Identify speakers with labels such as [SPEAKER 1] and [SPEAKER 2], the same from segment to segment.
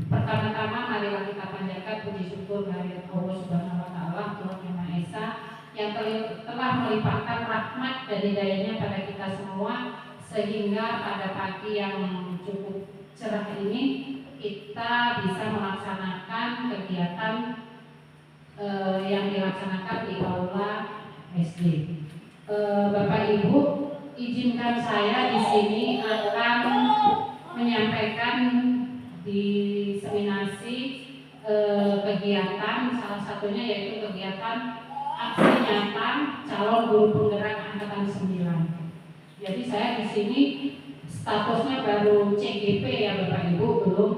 [SPEAKER 1] Pertama-tama marilah kita panjatkan puji syukur kehadirat Allah Subhanahu wa taala, Tuhan Yang Maha Esa, yang telah melimpahkan rahmat dan hidayahnya pada kita semua, sehingga pada pagi yang cukup cerah ini kita bisa melaksanakan kegiatan yang dilaksanakan di aula SD. Bapak Ibu, izinkan saya di sini akan menyampaikan diseminasi kegiatan, salah satunya yaitu kegiatan aksi nyata calon guru penggerak angkatan 9. Jadi saya di sini statusnya baru CGP ya Bapak Ibu, belum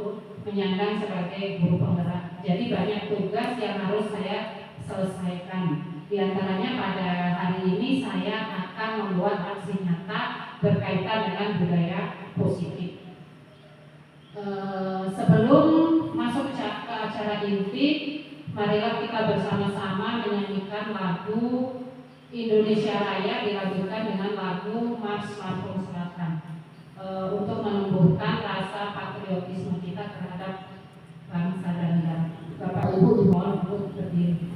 [SPEAKER 1] menyandang sebagai guru penggerak. Jadi banyak tugas yang harus saya selesaikan. Di antaranya pada hari ini saya akan membuat aksi nyata berkaitan dengan budaya positif. Sebelum masuk ke acara inti, marilah kita bersama-sama menyanyikan lagu Indonesia Raya dilanjutkan dengan lagu Mars Lampung Selatan untuk menumbuhkan rasa patriotisme kita terhadap bangsa dan negara. Bapak Ibu dimohon untuk berdiri.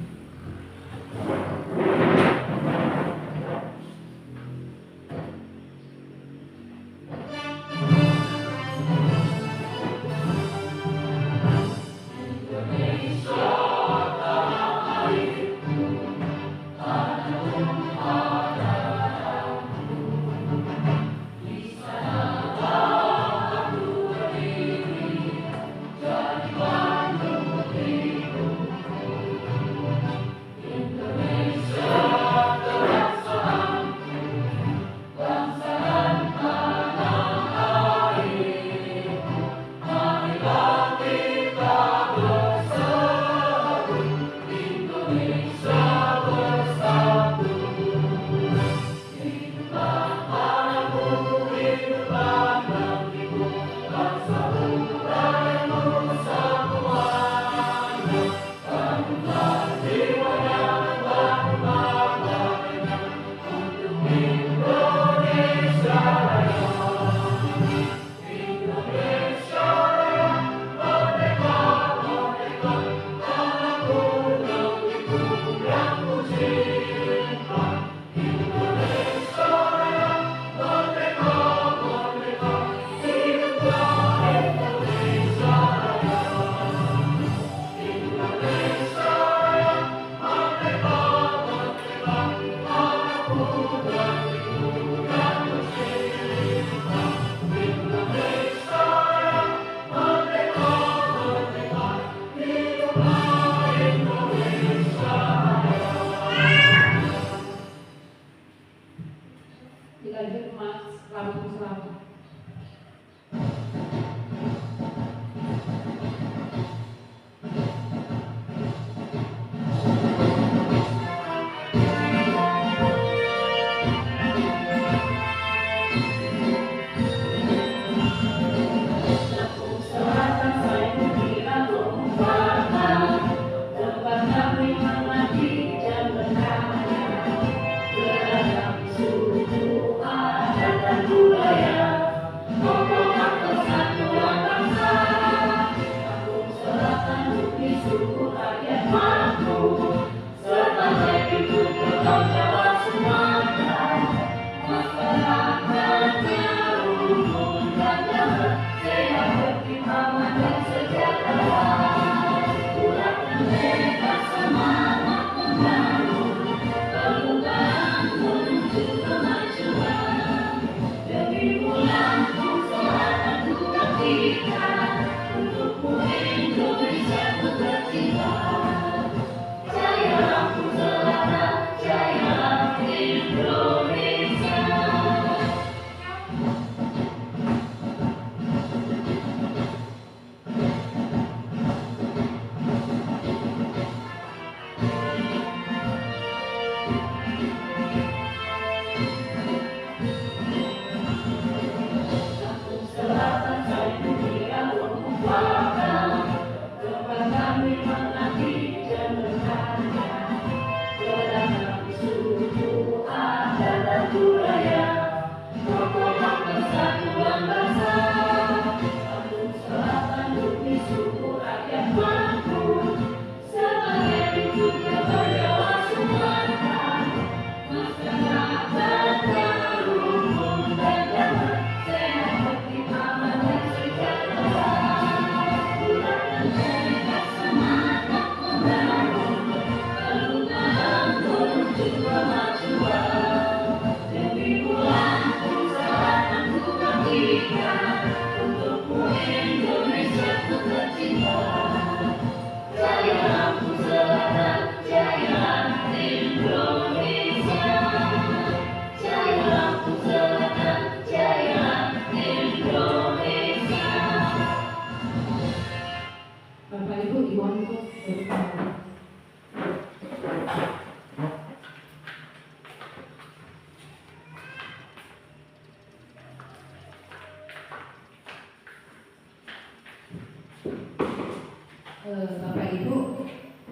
[SPEAKER 1] Bapak Ibu,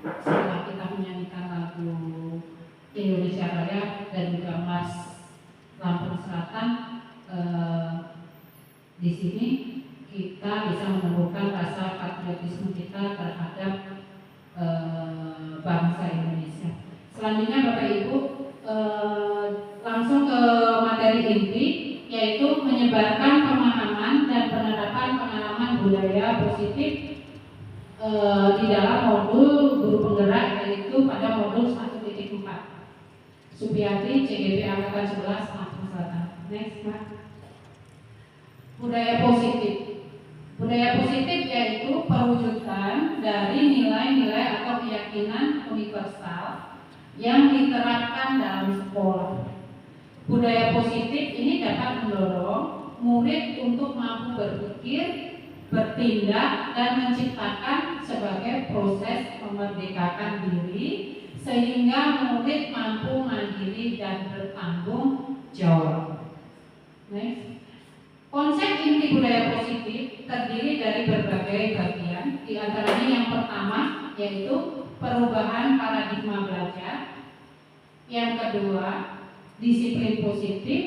[SPEAKER 1] setelah kita menyanyikan lagu Indonesia Raya dan juga Mas Lampung Selatan, di sini kita bisa menemukan rasa patriotisme kita terhadap bangsa Indonesia. Selanjutnya Bapak Ibu, langsung ke materi inti, yaitu menyebarkan pemahaman dan penerapan pengalaman budaya positif di dalam modul guru penggerak, yaitu pada modul 1.4. Supiati, CGP Angkatan 11, Lampung Selatan. Next, Pak. Budaya positif. Budaya positif yaitu perwujudan dari nilai-nilai atau keyakinan universal yang diterapkan dalam sekolah. Budaya positif ini dapat mendorong murid untuk mampu berpikir, bertindak, dan menciptakan sebagai proses memerdekakan diri sehingga murid mampu mandiri dan bertanggung jawab. Next. Konsep inti budaya positif terdiri dari berbagai bagian, di antaranya yang pertama yaitu perubahan paradigma belajar, yang kedua disiplin positif,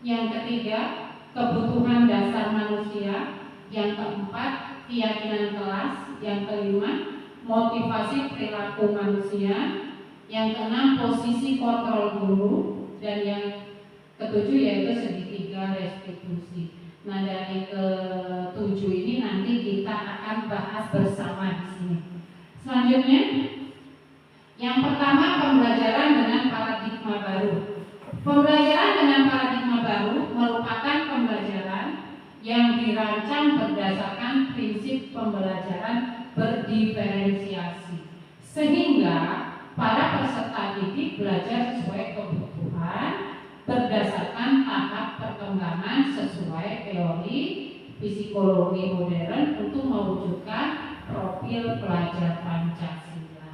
[SPEAKER 1] yang ketiga kebutuhan dasar manusia, yang keempat keyakinan kelas, yang kelima motivasi perilaku manusia, yang keenam posisi kontrol guru, dan yang ketujuh yaitu segitiga restitusi. Nah, dari ketujuh ini nanti kita akan bahas bersama di sini. Selanjutnya, yang pertama pembelajaran dengan paradigma baru. Pembelajaran dengan paradigma baru merupakan pembelajaran yang dirancang berdasarkan prinsip pembelajaran berdiferensiasi, sehingga para peserta didik belajar sesuai kebutuhan berdasarkan tahap perkembangan sesuai teori psikologi modern untuk mewujudkan profil pelajar Pancasila.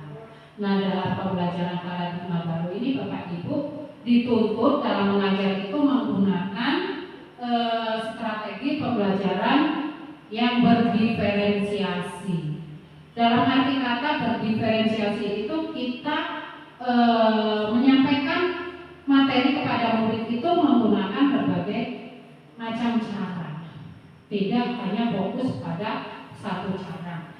[SPEAKER 1] Nah, dalam pembelajaran paradigma baru ini Bapak Ibu dituntut dalam mengajar itu menggunakan strategi pembelajaran yang berdiferensiasi. Dalam arti kata berdiferensiasi itu kita menyampaikan materi kepada murid itu menggunakan berbagai macam cara, tidak hanya fokus pada satu cara.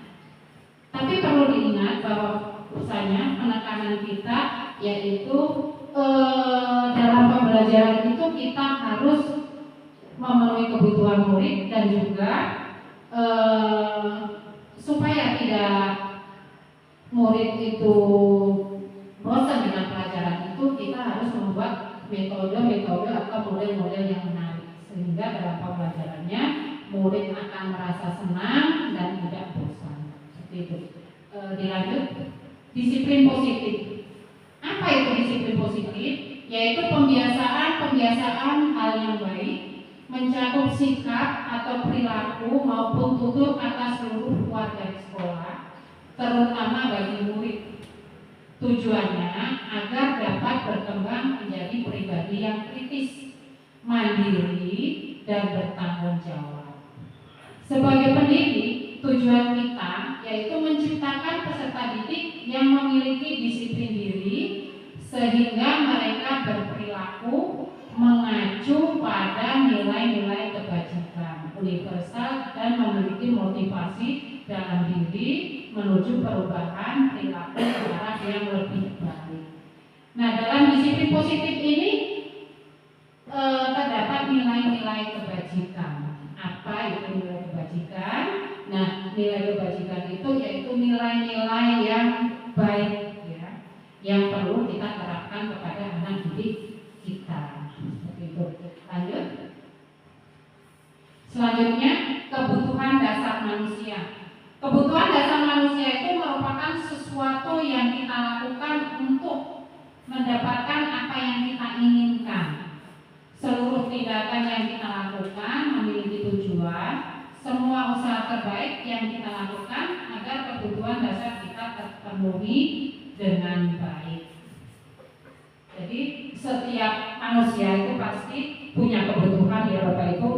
[SPEAKER 1] Tapi perlu diingat bahwa usahanya penekanan kita yaitu dalam pembelajaran itu kita harus memenuhi kebutuhan murid dan juga supaya tidak murid itu bosan dengan pelajaran itu, kita harus membuat metode-metode atau model-model yang menarik sehingga dalam pembelajarannya murid akan merasa senang dan tidak bosan. Seperti itu. Dilanjut, disiplin positif. Apa itu disiplin positif? Yaitu pembiasaan hal yang baik, mencakup sikap atau perilaku maupun tutur kata seluruh warga di sekolah, terutama bagi murid. Tujuannya agar dapat berkembang menjadi pribadi yang kritis, mandiri, dan bertanggung jawab. Sebagai pendidik, tujuan kita yaitu menciptakan peserta didik yang memiliki disiplin diri sehingga mereka berperilaku mengacu pada nilai-nilai kebajikan universal dan memiliki motivasi dalam diri menuju perubahan perilaku ke arah yang lebih baik. Nah, dalam disiplin positif ini terdapat nilai-nilai kebajikan. Apa itu nilai kebajikan? Nah, nilai kebajikan itu yaitu nilai-nilai yang baik, ya, yang perlu kita terapkan kepada anak didik kita. Seperti itu. Lanjut. Selanjutnya, kebutuhan dasar manusia. Kebutuhan dasar manusia itu merupakan sesuatu yang kita lakukan untuk mendapatkan apa yang kita inginkan. Seluruh tindakan yang kita lakukan memiliki tujuan. Semua usaha terbaik yang kita lakukan agar kebutuhan dasar kita terpenuhi dengan baik. Jadi setiap manusia itu pasti punya kebutuhan, ya Bapak Ibu,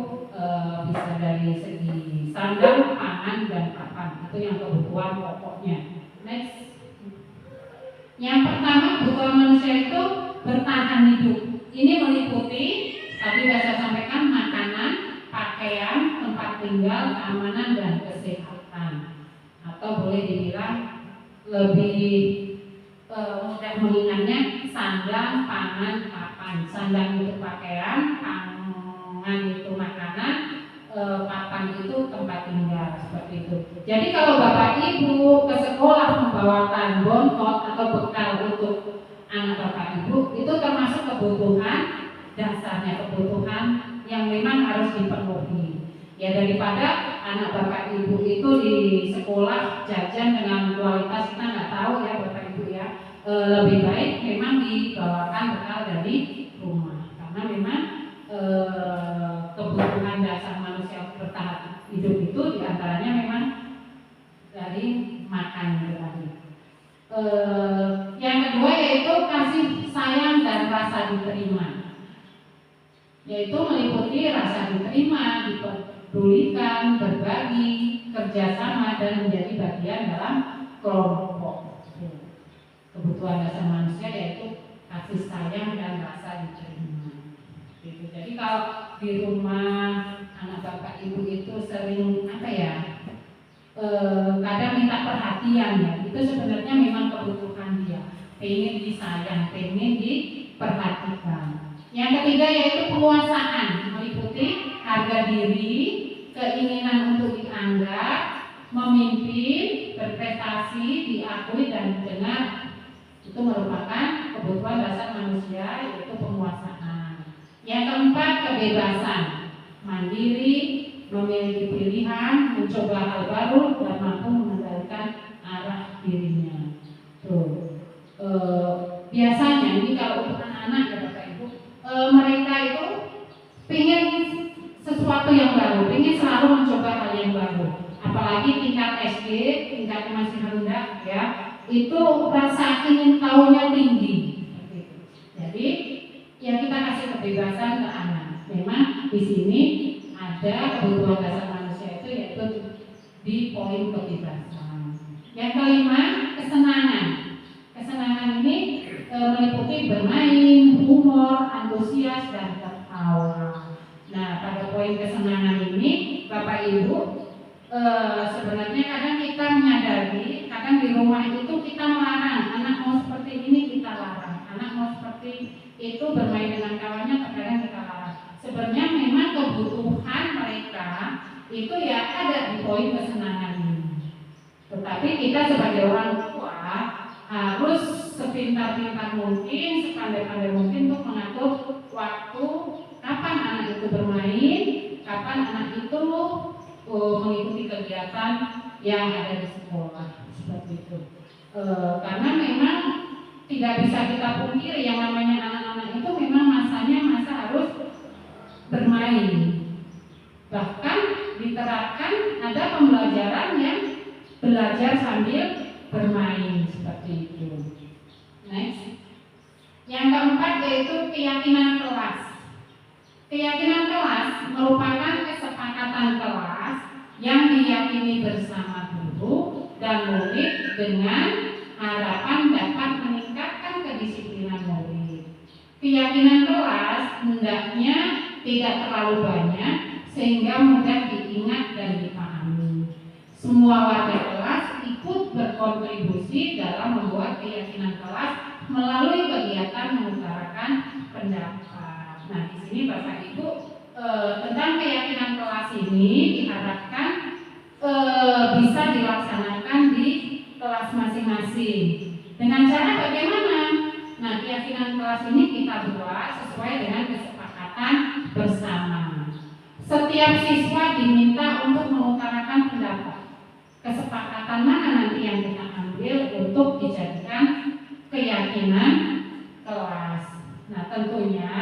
[SPEAKER 1] bisa dari segi sandang, pangan, dan papan. Itu yang kebutuhan pokoknya. Next. Yang pertama kebutuhan manusia itu bertahan hidup. Ini meliputi tadi sudah saya sampaikan makanan, pakaian, tempat tinggal, keamanan, dan kesehatan. Atau boleh dibilang lebih mudah mengingatnya sandang, pangan, papan. Sandang itu pakaian, pangan itu makanan, papan itu tempat tinggal, seperti itu. Jadi kalau Bapak Ibu ke sekolah membawakan bontot atau bekal untuk anak Bapak Ibu, itu termasuk kebutuhan dasarnya, kebutuhan yang memang harus dipenuhi. Ya daripada anak Bapak Ibu itu di sekolah jajan dengan kualitas kita nggak tahu ya Bapak Ibu ya, lebih baik memang dibawakan bekal dari rumah, karena memang kebutuhan dasar manusia bertahan hidup itu diantaranya memang dari makan itu tadi. Yang kedua yaitu kasih sayang dan rasa diterima, yaitu meliputi rasa diterima, dipedulikan, berbagi, kerjasama, dan menjadi bagian dalam kelompok. Kebutuhan dasar manusia yaitu kasih sayang dan rasa diterima. Gitu. Jadi kalau di rumah anak Bapak Ibu itu sering kadang minta perhatian ya, itu sebenarnya memang kebutuhan dia, pengen disayang, pengen diperhatikan. Yang ketiga yaitu penguasaan, meliputi harga diri, keinginan untuk dianggap, memimpin, berprestasi, diakui dan didengar. Itu merupakan kebutuhan dasar manusia yaitu penguasaan. Yang keempat kebebasan, mandiri, memiliki pilihan, mencoba hal baru dan mampu mengendalikan arah dirinya. Tuh. Biasanya ini kalau untuk anak-anak ya Bapak Ibu, mereka itu ingin sesuatu yang baru, ingin selalu mencoba hal yang baru. Apalagi tingkat SD, tingkatnya masih rendah ya, itu rasa ingin tahunya tinggi. Jadi ya kita kasih kebebasan ke anak. Memang di sini ada kebutuhan dasar manusia itu yaitu di poin kebebasan. Yang kelima kesenangan. Kesenangan ini meliputi bermain, humor, antusias, dan tertawa. Nah pada poin kesenangan ini Bapak Ibu sebenarnya kadang kita menyadari, kadang di rumah itu kita melarang anak mau seperti ini kita larang, anak mau seperti itu bermain dengan kawannya terkadang kita larang. Sebenarnya memang kebutuhan mereka itu ya ada di poin kesenangan ini. Tetapi kita sebagai orang tua harus sepintar-pintar mungkin, sepandai-pandai mungkin untuk mengatur waktu kapan anak itu bermain, kapan anak itu mengikuti kegiatan yang ada di sekolah seperti itu. Karena memang tidak bisa kita pungkiri yang namanya anak-anak itu memang masanya masa harus bermain. Bahkan diterapkan ada pembelajaran yang belajar sambil bermain seperti itu. Next. Yang keempat yaitu keyakinan kelas. Keyakinan kelas merupakan kesepakatan kelas yang diyakini bersama guru dan murid dengan harapan dapat meningkatkan kedisiplinan murid. Keyakinan kelas hendaknya tidak terlalu banyak sehingga mudah diingat dan dipahami. Semua warga kelas ikut berkontribusi dalam membuat keyakinan kelas melalui kegiatan mengutarakan pendapat. Nah, di sini Bapak Ibu tentang keyakinan kelas ini diharapkan bisa dilaksanakan di kelas masing-masing. Dengan cara bagaimana? Nah, keyakinan kelas ini kita buat sesuai dengan kesepakatan bersama. Setiap siswa diminta untuk mengutarakan pendapat. Kesepakatan mana nanti yang kita ambil untuk dijadikan keyakinan kelas. Nah, tentunya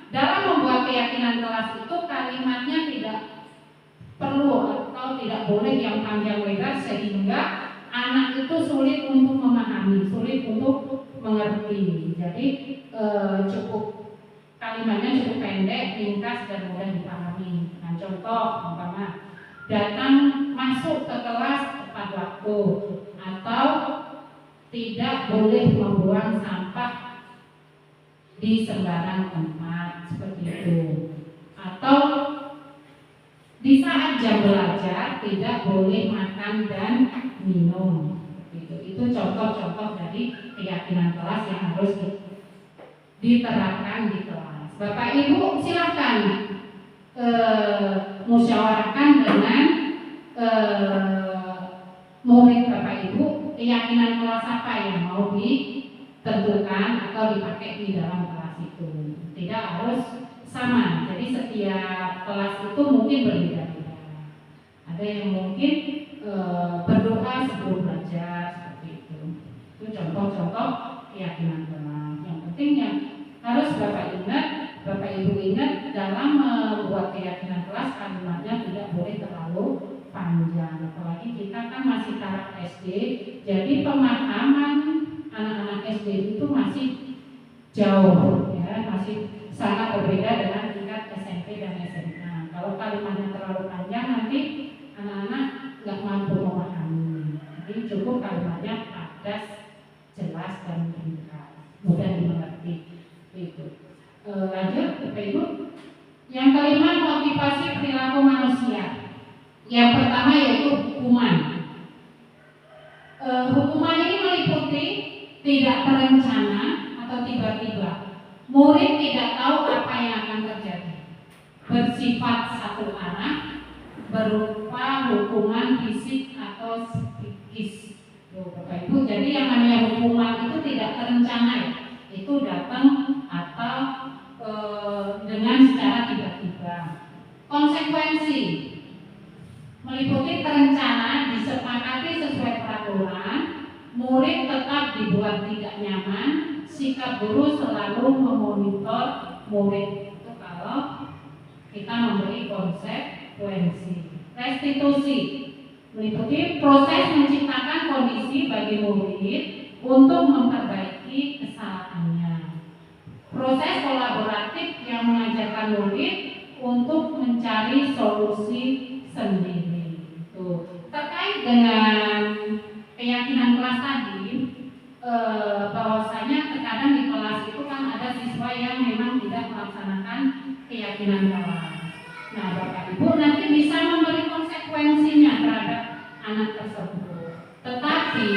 [SPEAKER 1] dalam membuat keyakinan kelas itu kalimatnya tidak perlu atau tidak boleh yang panjang lebar sehingga anak itu sulit untuk memahami, sulit untuk mengerti. Jadi cukup kalimatnya cukup pendek, ringkas dan mudah dipahami. Nanti contoh umpama datang masuk ke kelas tepat waktu, atau tidak boleh membuang sampah di sembarang tempat seperti itu, atau di saat jam belajar tidak boleh makan dan minum. Itu contoh-contoh dari keyakinan kelas yang harus diterapkan di kelas. Bapak Ibu silahkan musyawarahkan dengan murid Bapak Ibu keyakinan kelas apa yang mau ditentukan atau dipakai di dalam kelas itu. Tidak harus sama, jadi setiap kelas itu mungkin berbeda-beda. Ada yang mungkin berdoa sebelum belajar seperti itu. Itu contoh-contoh keyakinan kelas. Yang penting yang harus Bapak Ibu ingat dalam membuat keyakinan kelas, kalimatnya tidak boleh terlalu panjang. Apalagi kita kan masih taraf SD, jadi pemahaman anak-anak SD itu masih jauh, ya, masih sangat berbeda dengan tingkat SMP dan SMA. Kalau kalimatnya terlalu panjang nanti anak-anak nggak mampu memahami. Jadi cukup kalimatnya padat, jelas dan ringkas, mudah dimengerti. Itu. Lanjut, Bapak Ibu. Yang kelima, motivasi perilaku manusia. Yang pertama yaitu hukuman. Hukuman ini meliputi tidak terencana atau tiba-tiba. Murid tidak tahu apa yang akan terjadi. Bersifat satu arah, berupa hukuman fisik atau psikis. Bapak Ibu, jadi yang namanya hukuman itu tidak terencana, itu datang atau dengan secara tiba-tiba. Konsekuensi meliputi terencana, disepakati sesuai peraturan, murid tetap dibuat tidak nyaman, sikap guru selalu memonitor murid. Itu kalau kita memberi konsekuensi. Restitusi meliputi proses menciptakan kondisi bagi murid untuk memperbaiki kesalahannya. Proses kolaboratif yang mengajarkan murid untuk mencari solusi sendiri. Terkait dengan keyakinan kelas tadi, bahwasanya terkadang di kelas itu kan ada siswa yang memang tidak melaksanakan keyakinan kelas. Nah, Bapak Ibu nanti bisa memberi konsekuensinya terhadap anak tersebut. Tetapi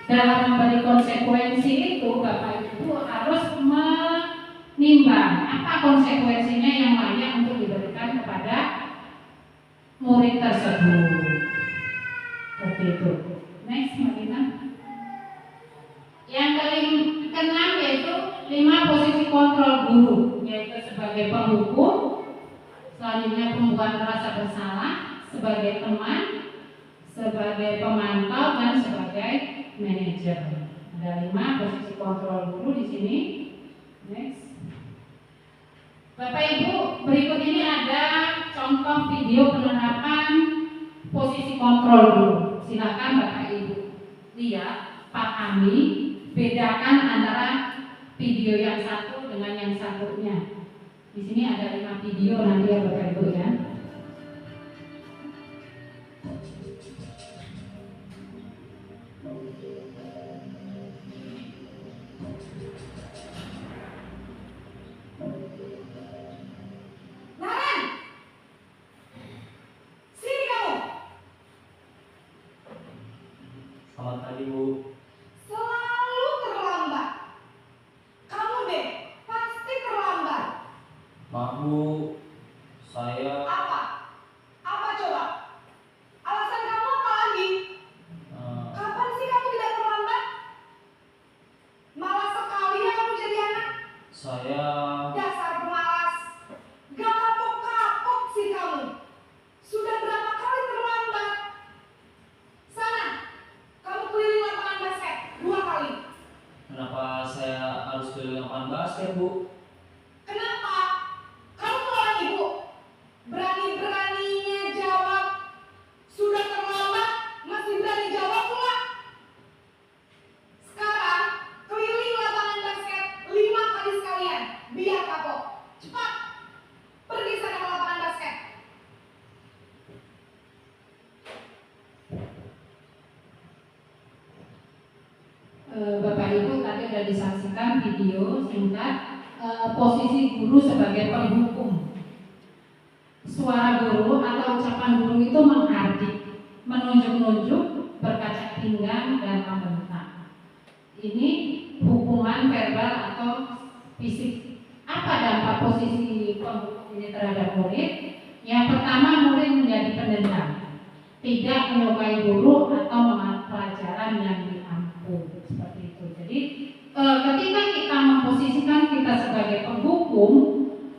[SPEAKER 1] dalam memberi konsekuensi itu Bapak Ibu harus menimbang apa konsekuensinya yang layak untuk diberikan kepada murid tersebut. Seperti itu. Next, Marina. Yang keenam yaitu 5 posisi kontrol guru, yaitu sebagai penghukum, selanjutnya pembukaan rasa bersalah, sebagai teman, sebagai pemantau, dan sebagai manajer. Ada 5 posisi kontrol guru di sini. Next. Bapak Ibu, berikut ini ada contoh video penerapan posisi kontrol guru. Silakan Bapak Ibu lihat, pahami, bedakan antara video yang satu dengan yang satunya. Di sini ada 5 video nanti ya Bapak Ibu ya.
[SPEAKER 2] Selamat pagi, Bu.
[SPEAKER 3] Selalu terlambat. Kamu deh, pasti terlambat.
[SPEAKER 2] Maaf, Bu. Saya
[SPEAKER 3] Apa? Apa coba? Alasan kamu apa lagi? Kapan sih kamu tidak terlambat? Malas sekali ya kamu jadi anak.
[SPEAKER 2] saya
[SPEAKER 3] Dasar pemalas. Gak kapok-kapok sih kamu. Sudah berapa kali terlambat? Sana, kamu keliling lapangan basket 2 kali.
[SPEAKER 2] kenapa saya harus keliling lapangan basket, Bu?
[SPEAKER 3] Kenapa? Kamu seorang ibu. Berani-beraninya jawab. Sudah terlambat, masih berani jawab pula. Sekarang, keliling lapangan basket 5 kali sekalian. Biar kapok. Cepat. Pergi sana ke lapangan basket.
[SPEAKER 1] Bapak Ibu tadi sudah disaksikan video singkat posisi guru sebagai penghukum. Suara guru atau ucapan guru itu menghardik, menunjuk-nunjuk, berkaca pinggang dan membentak. Ini hukuman verbal atau fisik. Apa dampak posisi penghukum ini terhadap murid? Yang pertama, murid menjadi pendendam, tidak menyukai guru atau mengenal pelajaran yang diampun. Seperti itu. Jadi ketika kita memposisikan kita sebagai penghukum,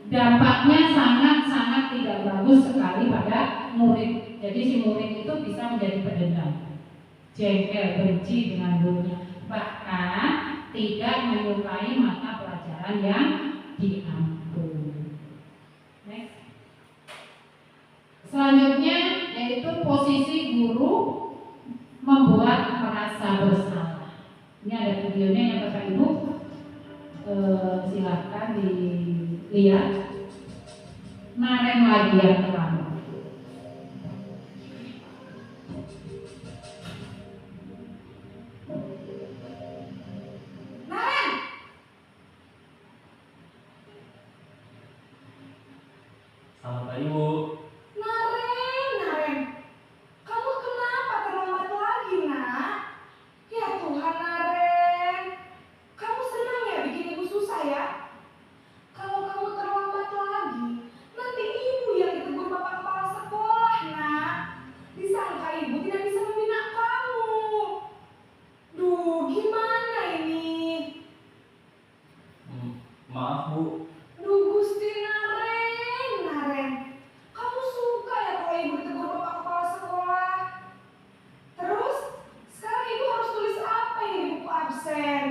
[SPEAKER 1] dampaknya sangat-sangat tidak bagus sekali pada murid. Jadi si murid itu bisa menjadi pendendam, jengkel, benci dengan gurunya, bahkan tidak menyukai mata pelajaran yang diampun. Next. Selanjutnya yaitu posisi guru membuat merasa bersalah. Ini ada videonya ya Bapak Ibu, silahkan dilihat. Naren lagi yang terlambat.
[SPEAKER 3] Naren,
[SPEAKER 2] Selamat pagi Bu.
[SPEAKER 3] Naren, kamu kenapa terlambat lagi, nak? Ya Tuhan, Naren, kamu senang ya bikin ibu susah ya? Kalau kamu terlambat lagi, nanti ibu yang ditegur bapak kepala sekolah, nak. Disangka ibu tidak bisa membina kamu. Duh, gimana ini?
[SPEAKER 2] Maaf Bu.
[SPEAKER 3] Duh, Gusti Naren, kamu suka ya kalau ibu ditegur bapak kepala sekolah? Terus, sekarang ibu harus tulis apa ini di buku absen?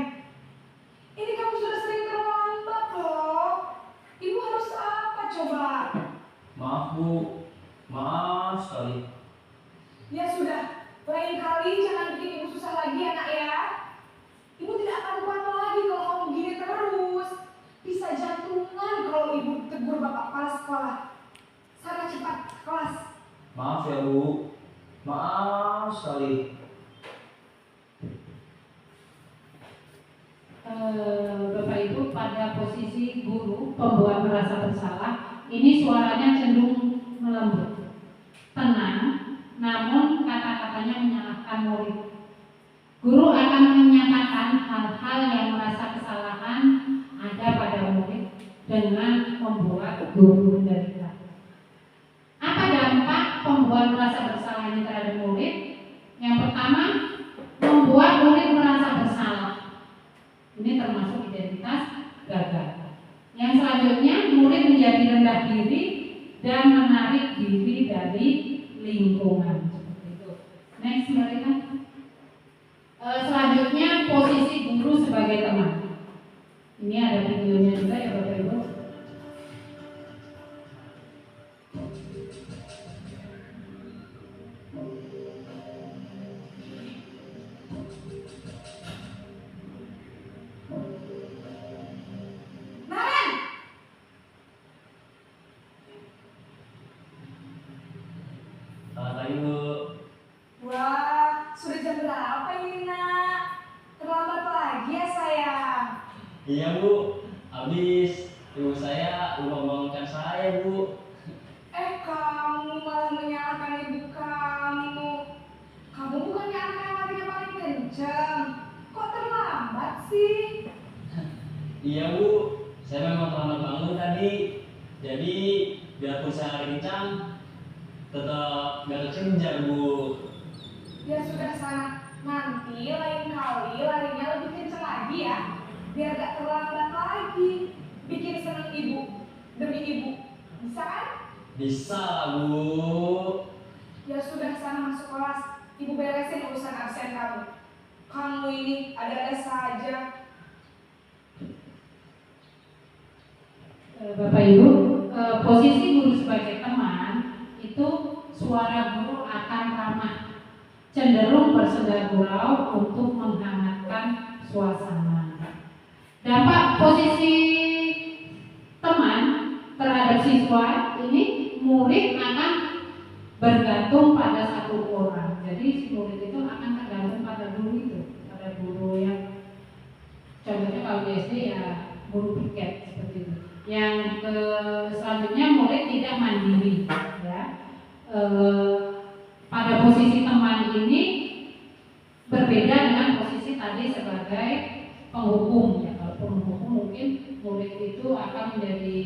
[SPEAKER 3] Ini kamu sudah sering terlambat loh. Ibu harus apa coba?
[SPEAKER 2] Maaf Bu. Maaf sekali.
[SPEAKER 3] Ya sudah, lain kali jangan bikin ibu susah lagi ya nak ya. Ibu tidak akan kuat lagi kalau kamu gini terus. Bisa jantungan kalau ibu tegur bapak kepala sekolah. Sana cepat ke kelas.
[SPEAKER 2] Maaf ya Bu. Maaf sekali.
[SPEAKER 1] Bapak Ibu, pada posisi guru pembuat merasa bersalah, ini suaranya cenderung melembut, tenang, namun kata-katanya menyalahkan murid. Guru akan menyatakan hal-hal yang merasa kesalahan ada pada murid dengan membuat guru menderita. Apa dampak pembuat merasa bersalah ini terhadap murid? Yang pertama, membuat murid merasa bersalah. Ini termasuk identitas gagal. Yang selanjutnya, murid menjadi rendah diri dan menarik diri dari lingkungan. Seperti itu. Next, mereka. Selanjutnya, posisi guru sebagai teman. Ini ada videonya juga ya Bapak Ibu.
[SPEAKER 3] Naren,
[SPEAKER 2] Selamat pagi Bu.
[SPEAKER 3] wah, sudah jam berapa ini nak? Terlambat lagi ya sayang.
[SPEAKER 2] Iya Bu. Habis ibu saya lupa membangunkan saya Bu.
[SPEAKER 3] Kamu malah menyalahkan ibu kamu. Kamu bukannya anak yang hatinya paling kencang. Kok terlambat sih?
[SPEAKER 2] Iya Bu. Saya memang terlambat bangun tadi. Jadi biarpun saya hari kencang, tetap gak kekejar Bu.
[SPEAKER 3] Ya sudah sana. Nanti lain kali larinya lebih kencang lagi ya. Biar gak terlambat lagi. Bikin seneng ibu. Demi ibu. Bisa kan?
[SPEAKER 2] Bisa lah Bu.
[SPEAKER 3] Ya sudah sana masuk kelas. Ibu beresin urusan absen kamu. Kamu ini ada-ada saja.
[SPEAKER 1] Bapak Ibu, posisi guru sebagai teman itu suara guru akan ramah, cenderung bersenda gurau untuk menghangatkan suasana. Dampak posisi teman terhadap siswa ini, murid akan bergantung pada satu satu orang. Jadi si murid itu akan tergantung pada guru itu, pada guru yang contohnya kalau di SD ya guru piket seperti itu. Yang selanjutnya murid tidak mandiri, ya. Pada posisi teman ini berbeda dengan posisi tadi sebagai penghukum, ya. Kalau penghukum mungkin murid itu akan menjadi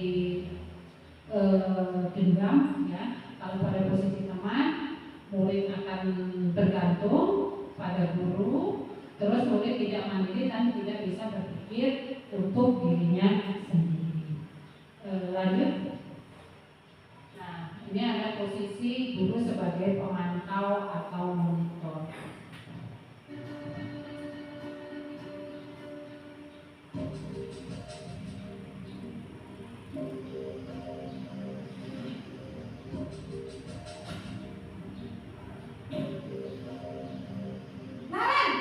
[SPEAKER 1] dendam, ya. Kalau pada posisi teman, murid akan bergantung pada guru, terus murid tidak mandiri dan tidak bisa berpikir untuk dirinya sendiri. Lanjut. Nah, ini ada posisi guru sebagai pemantau atau monitor.
[SPEAKER 3] Naren,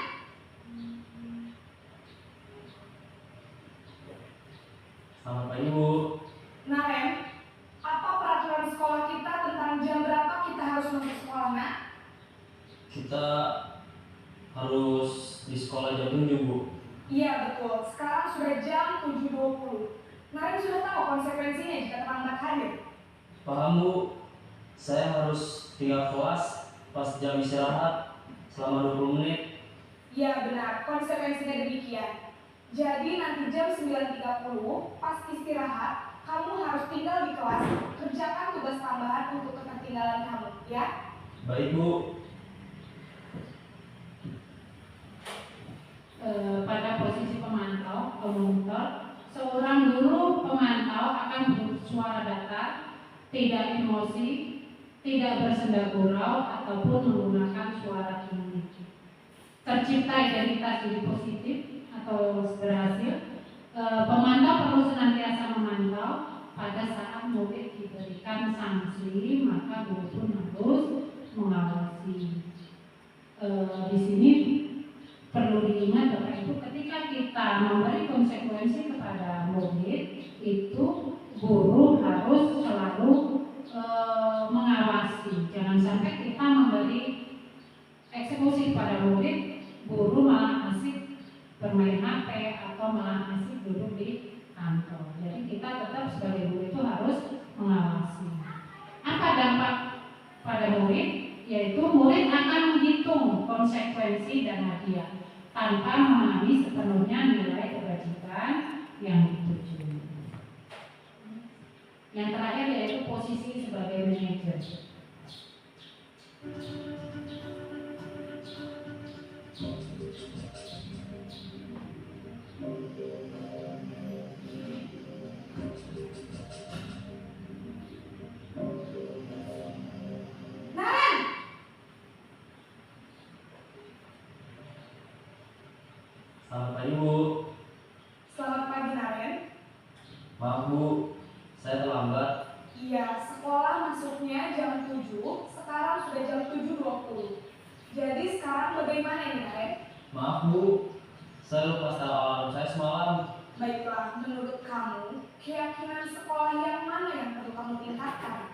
[SPEAKER 2] Selamat pagi Bu.
[SPEAKER 3] Naren, apa peraturan sekolah kita tentang jam berapa kita harus masuk sekolah, nak?
[SPEAKER 2] Kita harus di sekolah jam 7 Bu.
[SPEAKER 3] Iya betul, sekarang sudah jam 7.20. Naren sudah tahu konsekuensinya jika terlambat hadir.
[SPEAKER 2] Paham Bu, saya harus tinggal kelas pas jam istirahat selama 20 menit.
[SPEAKER 3] Iya benar, konsekuensinya demikian. Jadi nanti jam 9.30 pas istirahat, kamu harus tinggal di kelas, kerjakan tugas tambahan untuk ketertinggalan kamu, ya?
[SPEAKER 2] Baik Bu.
[SPEAKER 1] Pada posisi pemantau atau monitor, seorang guru pemantau akan bersuara datar, tidak emosi, tidak bersenda gurau ataupun menggunakan suara tinggi. Tercipta identitas diri positif atau berhasil. Pemantau perlu senantiasa memantau. Pada saat murid diberikan sanksi, maka guru pun harus mengawasi. Di sini perlu diingat Bapak Ibu, ketika kita memberi konsekuensi kepada murid, itu guru harus selalu mengawasi. Jangan sampai kita memberi eksekusi pada murid, guru malah asik bermain HP atau malah asik duduk di kantor. Jadi kita tetap sebagai guru itu harus mengawasi. Apa dampak pada murid? Yaitu murid akan menghitung konsekuensi dan hadiah tanpa memahami sepenuhnya nilai kebajikan yang dituju. Yang terakhir yaitu posisi sebagai manajer.
[SPEAKER 3] Naren,
[SPEAKER 2] Selamat pagi Bu.
[SPEAKER 3] selamat pagi Naren.
[SPEAKER 2] Maaf Bu, saya terlambat.
[SPEAKER 3] Iya, sekolah masuknya jam 7, sekarang sudah jam 7.20. Jadi sekarang bagaimana ini Naren?
[SPEAKER 2] Maaf Bu, saya lupa setel alarm saya semalam.
[SPEAKER 3] Baiklah, menurut kamu, keyakinan sekolah yang mana yang perlu kamu tingkatkan?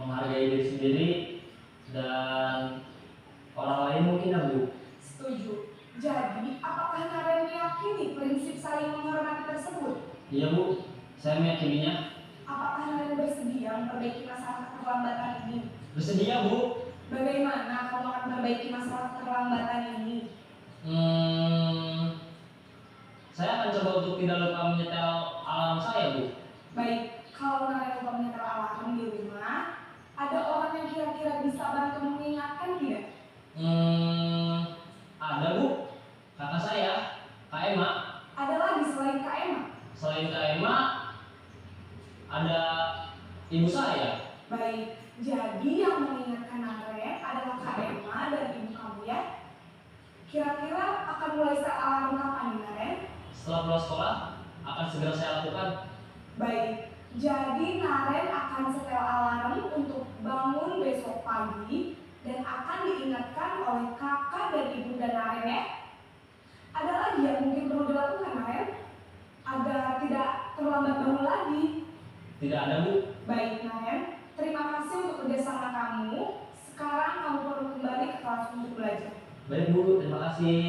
[SPEAKER 2] Menghargai diri sendiri dan orang lain mungkin ya Bu.
[SPEAKER 3] Setuju. Jadi, apakah Naren meyakini prinsip saling menghormati tersebut?
[SPEAKER 2] Iya Bu, saya meyakininya.
[SPEAKER 3] Apakah Naren bersedia memperbaiki masalah keterlambatan ini?
[SPEAKER 2] Bersedia Bu.
[SPEAKER 3] Bagaimana kamu akan memperbaiki masalah keterlambatan ini?
[SPEAKER 2] Saya akan coba untuk tidak lupa menyetel alarm saya Bu.
[SPEAKER 3] Baik, kalau Naren lupa menyetel alarm di rumah, ada orang yang kira-kira bisa bantu mengingatkan tidak?
[SPEAKER 2] Ada Bu, kakak saya, Kak Emma.
[SPEAKER 3] Ada lagi selain Kak Emma?
[SPEAKER 2] Selain Kak Emma, ada ibu saya.
[SPEAKER 3] Baik, jadi yang mengingatkan Naren adalah Kak Emma dan ibu kamu ya? Kira-kira akan mulai set alarm kapan nih Naren?
[SPEAKER 2] Setelah pulang sekolah, akan segera saya lakukan.
[SPEAKER 3] Baik, jadi Naren akan setel alarm untuk bangun besok pagi dan akan diingatkan oleh kakak dan ibunda Naren ya. Ada lagi yang mungkin perlu dilakukan Naren agar tidak terlambat bangun lagi.
[SPEAKER 2] Tidak ada Bu.
[SPEAKER 3] Baik Naren, terima kasih untuk kerjasama kamu. kelas untuk belajar.
[SPEAKER 2] Baik Bu, terima kasih.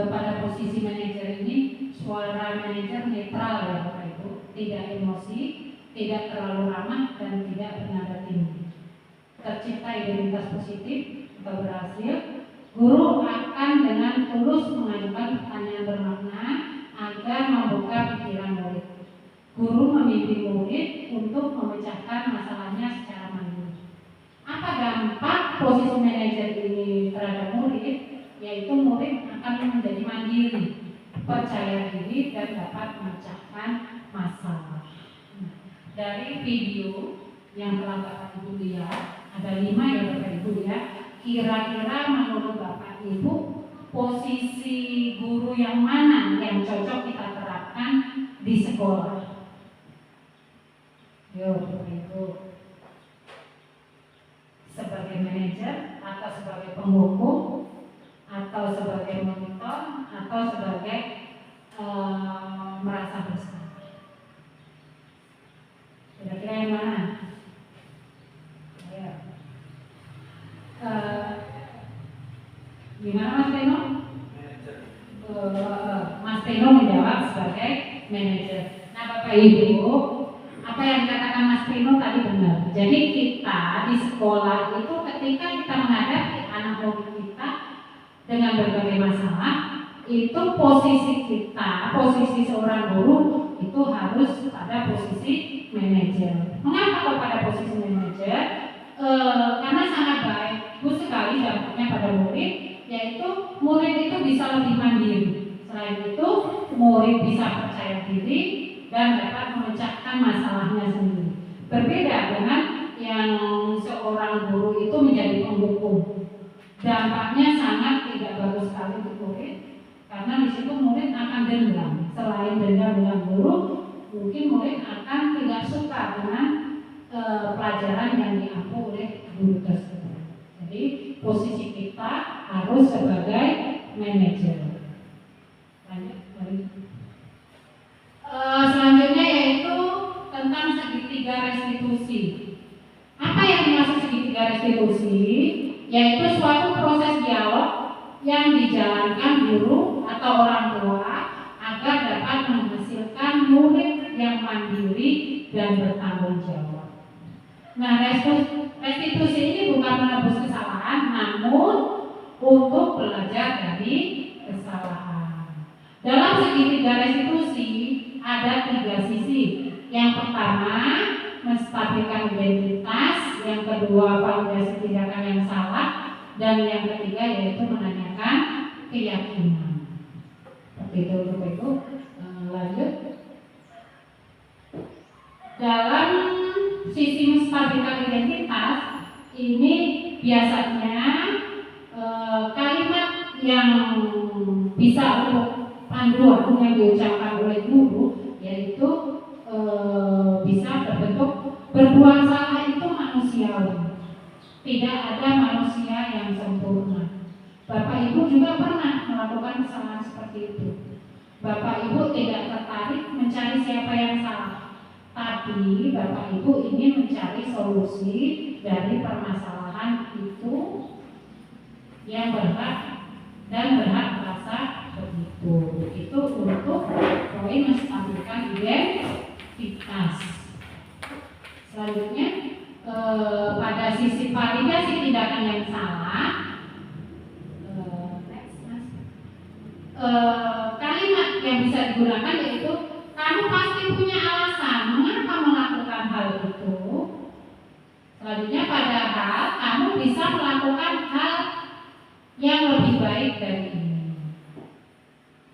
[SPEAKER 1] Pada posisi manajer ini, suara manajer netral ya Bapak Ibu, tidak emosi, tidak terlalu ramah dan tidak bernada tinggi. Tercipta identitas positif atau berhasil. Guru akan dengan tulus mengajukan pertanyaan bermakna agar membuka pikiran murid. Guru membimbing murid untuk memecahkan masalahnya secara mandiri. Apa dampak posisi manajer ini terhadap murid? Yaitu murid akan menjadi mandiri, percaya diri dan dapat memecahkan masalah. Dari video yang telah Bapak Ibu lihat, ada 5 ya Bapak Ibu ya. Kira-kira menurut Bapak Ibu posisi guru yang mana yang cocok kita terapkan di sekolah? Yo Bapak Ibu, sebagai manajer atau sebagai penghukum atau sebagai monitor atau sebagai merasa bersalah? Kira-kira yang mana? Ya. Gimana Mas Teno? Mas Teno menjawab sebagai manajer. Nah Bapak Ibu, apa yang dikatakan Mas Teno tadi benar. Jadi kita di sekolah itu ketika kita menghadapi anak murid kita dengan berbagai masalah, itu posisi kita, posisi seorang guru itu harus pada posisi manajer. Mengapa kok pada posisi manajer? Karena sangat baik sekali dampaknya pada murid, yaitu murid itu bisa lebih mandiri. Selain itu, murid bisa percaya diri dan dapat memecahkan masalahnya sendiri. Berbeda dengan yang seorang guru itu menjadi penghukum. Dampaknya sangat tidak bagus sekali untuk murid, karena di situ murid akan dendam. Selain dendam dengan guru, mungkin murid akan tidak suka dengan pelajaran yang diampu oleh guru tersebut. Jadi posisi kita harus sebagai manajer. Lanjut. Selanjutnya yaitu tentang segitiga restitusi. Apa yang dimaksud segitiga restitusi? Yaitu suatu proses dialog yang dijalankan guru atau orang tua agar dapat menghasilkan murid yang mandiri dan bertanggung jawab. Nah, restitusi ini bukan menebus kesalahan, namun untuk belajar dari kesalahan. Dalam segitiga restitusi ada 3 sisi. Yang pertama, menstabilkan identitas. Yang kedua, validasi tindakan yang salah. Dan yang ketiga yaitu menanyakan keyakinan. Seperti itu Bapak Ibu. Lanjut. Dalam sisi menstabilkan identitas ini biasanya kalimat yang bisa untuk panduan yang diucapkan oleh guru, yaitu bisa berbentuk berbuat salah itu manusiawi. Tidak ada manusia yang sempurna. Bapak Ibu juga pernah melakukan kesalahan seperti itu. Bapak Ibu tidak tertarik mencari siapa yang salah, tapi Bapak Ibu ingin mencari solusi dari permasalahan itu yang berhak dan berhak merasa begitu. Itu untuk poin menstabilkan identitas. Selanjutnya pada sisi validasi tindakan yang salah, kalimat yang bisa digunakan yaitu kamu pasti punya alasan mengapa melakukan hal itu. Selanjutnya, padahal kamu bisa melakukan hal yang lebih baik dari ini.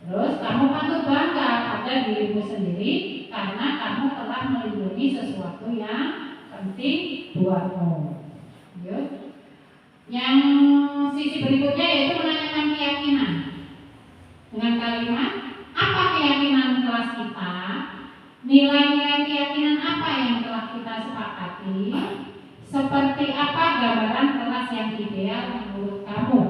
[SPEAKER 1] Terus kamu patut bangga pada dirimu sendiri karena kamu telah melindungi sesuatu yang penting buatmu. Yang sisi berikutnya yaitu menanyakan keyakinan dengan kalimat apa keyakinan kelas kita, nilai-nilai keyakinan apa yang telah kita sepakati, seperti apa gambaran kelas yang ideal menurut kamu.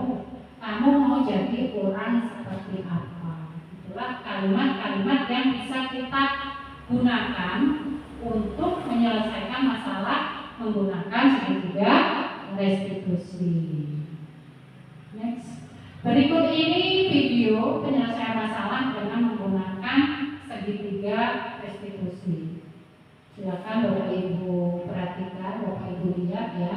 [SPEAKER 1] Kamu mau jadi orang seperti apa? Itulah kalimat-kalimat yang bisa kita gunakan untuk menyelesaikan masalah menggunakan segitiga restitusi. Next. Berikut ini video penyelesaian masalah dengan menggunakan segitiga restitusi. Silakan Bapak Ibu perhatikan, Bapak Ibu lihat ya.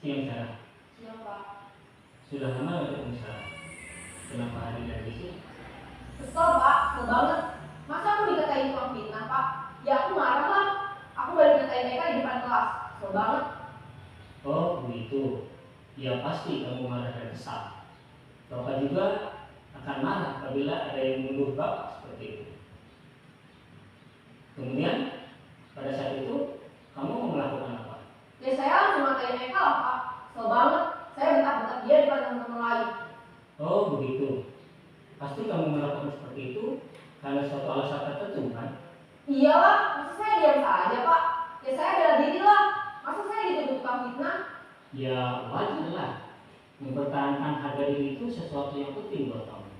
[SPEAKER 2] Siang Sarah.
[SPEAKER 3] Siang Pak.
[SPEAKER 2] Sudah lama gak ketemu Sarah? Kenapa hari lagi sih?
[SPEAKER 3] Kesel Pak, kesel banget. Masa aku dikatain tukang fitnah Pak? Ya aku marah lah. Aku balik dikatain mereka di depan kelas. Kesel banget.
[SPEAKER 2] Oh begitu. Ya pasti kamu marah dan kesal. Bapak juga akan marah apabila ada yang menuduh Bapak seperti itu. Kemudian pada saat itu kamu mau melakukan apa?
[SPEAKER 3] Ya saya langsung ngatain mereka lah Pak. Kesel banget. Saya bentak-bentak dia di depan teman-teman lain.
[SPEAKER 2] Oh begitu. Pasti kamu melakukan seperti itu karena suatu alasan tertentu kan?
[SPEAKER 3] Iyalah, masa saya diam saja Pak? Ya saya bela diri lah. Masa saya dituduh tukang fitnah?
[SPEAKER 2] Ya wajar lah. Mempertahankan harga diri itu sesuatu yang penting buat kamu.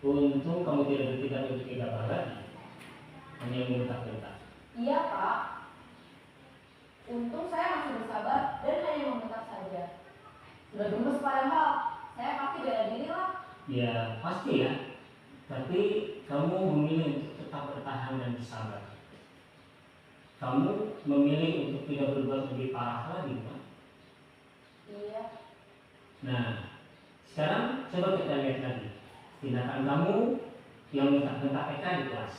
[SPEAKER 2] Untung kamu tidak bertindak lebih gegabah lagi, hanya membentak-bentak.
[SPEAKER 3] Iya Pak. Untung saya masih bersabar dan hanya membentak saja. Sudah gemes padahal. Saya pasti bela diri lah.
[SPEAKER 2] Ya pasti ya. Tapi kamu memilih untuk tetap bertahan dan bersabar. Kamu memilih untuk tidak berbuat lebih parah lagi, kan?
[SPEAKER 3] Iya.
[SPEAKER 2] Nah, sekarang coba kita lihat lagi tindakan kamu yang bentak-bentak PK di kelas.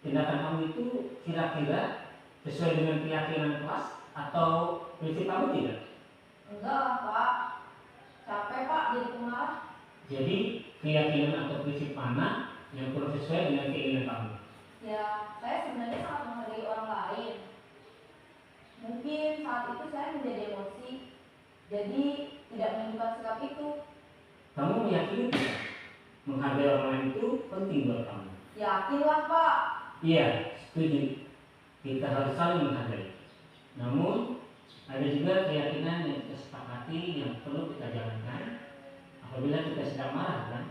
[SPEAKER 2] Tindakan kamu itu kira-kira sesuai dengan keyakinan kelas atau prinsip kamu tidak?
[SPEAKER 3] Enggak lah Pak. Capek Pak jadi pemarah.
[SPEAKER 2] Jadi keyakinan atau prinsip mana yang kurang sesuai dengan keinginan kamu?
[SPEAKER 3] Ya, saya sebenarnya sangat menghargai orang lain. Mungkin saat itu saya menjadi emosi, jadi tidak menunjukkan sikap itu.
[SPEAKER 2] Kamu meyakini tidak? Menghargai orang lain itu penting buat kamu.
[SPEAKER 3] Yakinlah Pak.
[SPEAKER 2] Iya, setuju. Kita harus saling menghargai. Namun, ada juga keyakinan yang kita sepakati yang perlu kita jalankan apabila kita sedang marah, kan?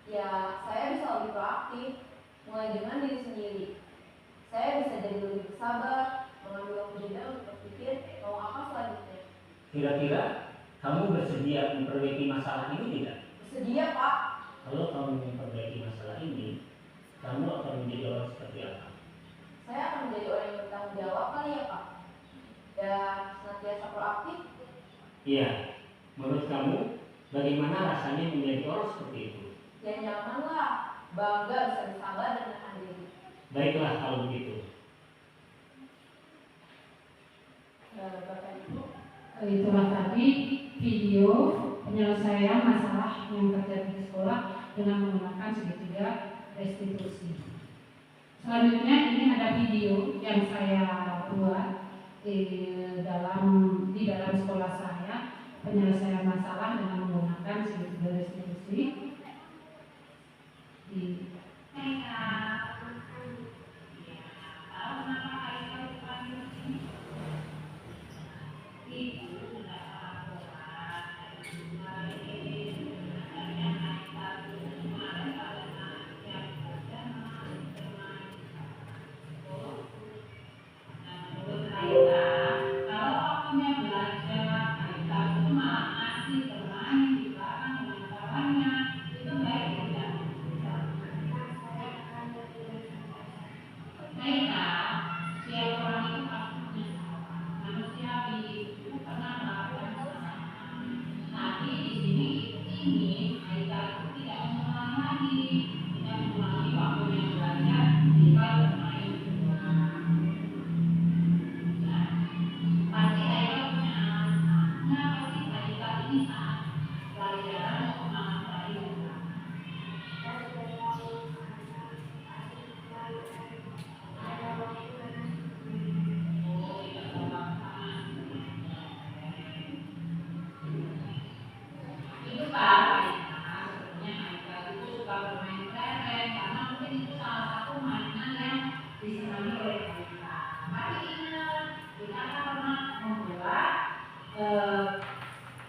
[SPEAKER 3] Ya, saya bisa lebih proaktif, mulai dengan diri sendiri. Saya bisa jadi lebih bersabar, mengambil waktu jeda untuk berpikir mau apa selanjutnya.
[SPEAKER 2] Kira-kira kamu bersedia memperbaiki masalah ini tidak?
[SPEAKER 3] Bersedia Pak.
[SPEAKER 2] Kalau kamu memperbaiki masalah ini, kamu akan menjadi orang seperti apa?
[SPEAKER 3] Saya akan menjadi orang yang bertanggung jawab kali ya Pak. Dan senantiasa proaktif.
[SPEAKER 2] Iya, menurut kamu bagaimana rasanya menjadi orang seperti itu?
[SPEAKER 3] Ya nyaman lah, bangga bisa bersabar dan menahan diri.
[SPEAKER 2] Baiklah kalau begitu.
[SPEAKER 3] Bapak Ibu.
[SPEAKER 1] Itulah tadi video penyelesaian masalah yang terjadi di sekolah dengan menggunakan segitiga restitusi. Selanjutnya ini ada video yang saya buat di dalam sekolah saya, penyelesaian masalah dengan menggunakan segitiga restitusi.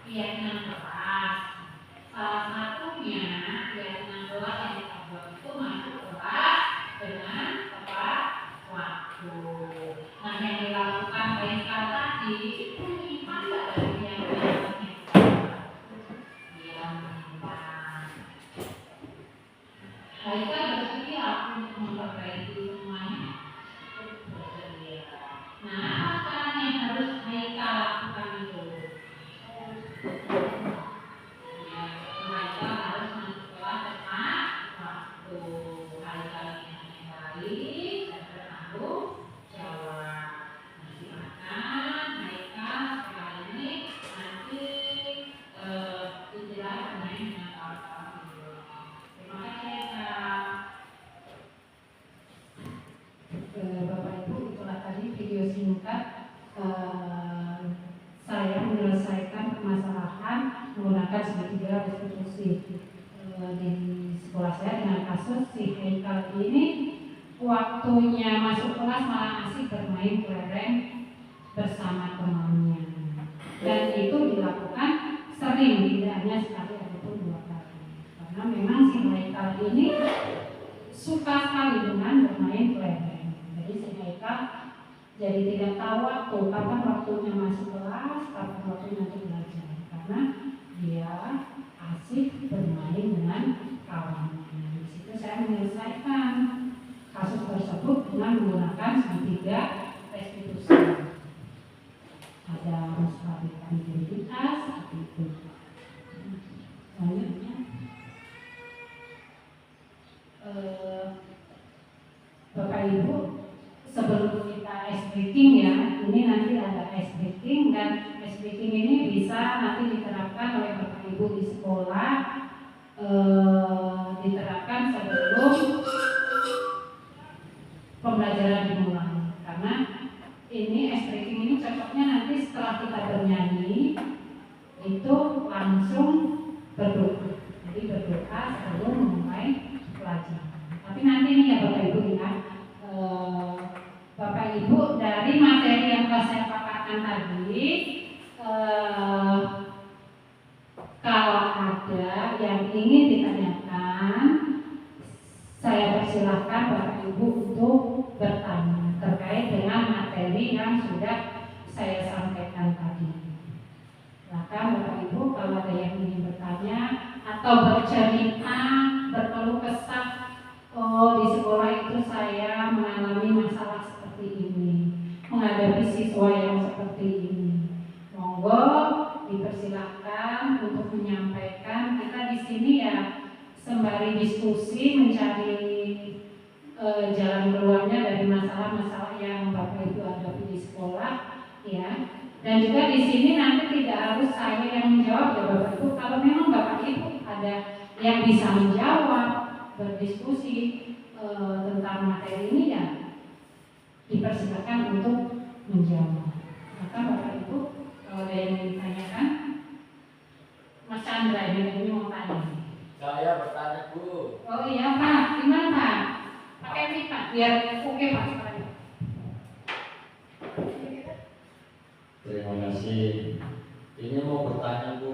[SPEAKER 1] Keyakinan keras, salah satunya kelas yang kita buat itu masuk kelas dengan tepat waktu. Nah, yang dilakukan Haikal tadi itu menyimpang nggak dari yang dilakukan? Dia menyimpang. Haikal bersedia untuk memperbaiki semuanya. Bersedia. Nah, apa sekarang yang harus Haikal lakukan itu? Haikal harus masuk kelas tepat waktu. Haikal yang baik dan bertanggung jawab. Nah, silakan Haikal setelah ini nanti dijelaskan dengan kawan-kawan di rumah. Terima kasih Haikal. Bapak Ibu, itulah tadi video singkat saya menyelesaikan permasalahan menggunakan segitiga restitusi di sekolah saya dengan kasus si Haikal ini waktunya masuk kelas malah asik bermain kelereng bersama temannya, dan itu dilakukan sering, tidak hanya sekali ataupun dua kali, karena memang si Haikal ini suka sekali dengan bermain kelereng. Jadi si Haikal jadi tidak tahu waktu, kapan waktunya masuk kelas, kapan waktunya untuk belajar, karena dia asik bermain dengan kawannya. Di situ saya menyelesaikan kasus tersebut dengan menggunakan segitiga restitusi. Ada menstabilkan identitas seperti itu. Selanjutnya, Bapak Ibu, sebelum kita ice breaking ya, ini nanti ada ice breaking, dan ice breaking ini bisa nanti diterapkan oleh Bapak Ibu di sekolah, diterapkan sebelum pembelajaran dimulai, karena ini ice breaking ini cocoknya nanti setelah kita bernyanyi itu langsung berdoa, jadi berdoa sebelum memulai pelajaran. Tapi nanti ini ya Bapak Ibu ya, Bapak Ibu dari materi yang telah saya paparkan tadi, kalau ada yang ingin ditanyakan, saya persilahkan Bapak Ibu untuk bertanya terkait dengan materi yang sudah saya sampaikan tadi. Silakan Bapak Ibu kalau ada yang ingin bertanya atau bercerita, berkeluh kesah, oh di sekolah itu saya mengalami masalah seperti ini, menghadapi siswa yang seperti ini. Monggo dipersilahkan untuk menyampaikan. Kita di sini ya sembari diskusi mencari jalan keluarnya dari masalah-masalah yang Bapak Ibu hadapi di sekolah, ya. Dan juga di sini nanti tidak harus saya yang menjawab ya Bapak Ibu. Kalau memang Bapak Ibu ada yang bisa menjawab, berdiskusi tentang materi ini ya dipersilakan untuk menjawab. Maka Bapak Ibu kalau ada yang ditanyakan, Mas Chandra ini mau tanya.
[SPEAKER 4] Saya bertanya Bu.
[SPEAKER 1] Oh iya Pak, gimana Pak? Pakai mic Pak, biar oke Pak sekarang.
[SPEAKER 4] Terima kasih. Ini mau bertanya Bu,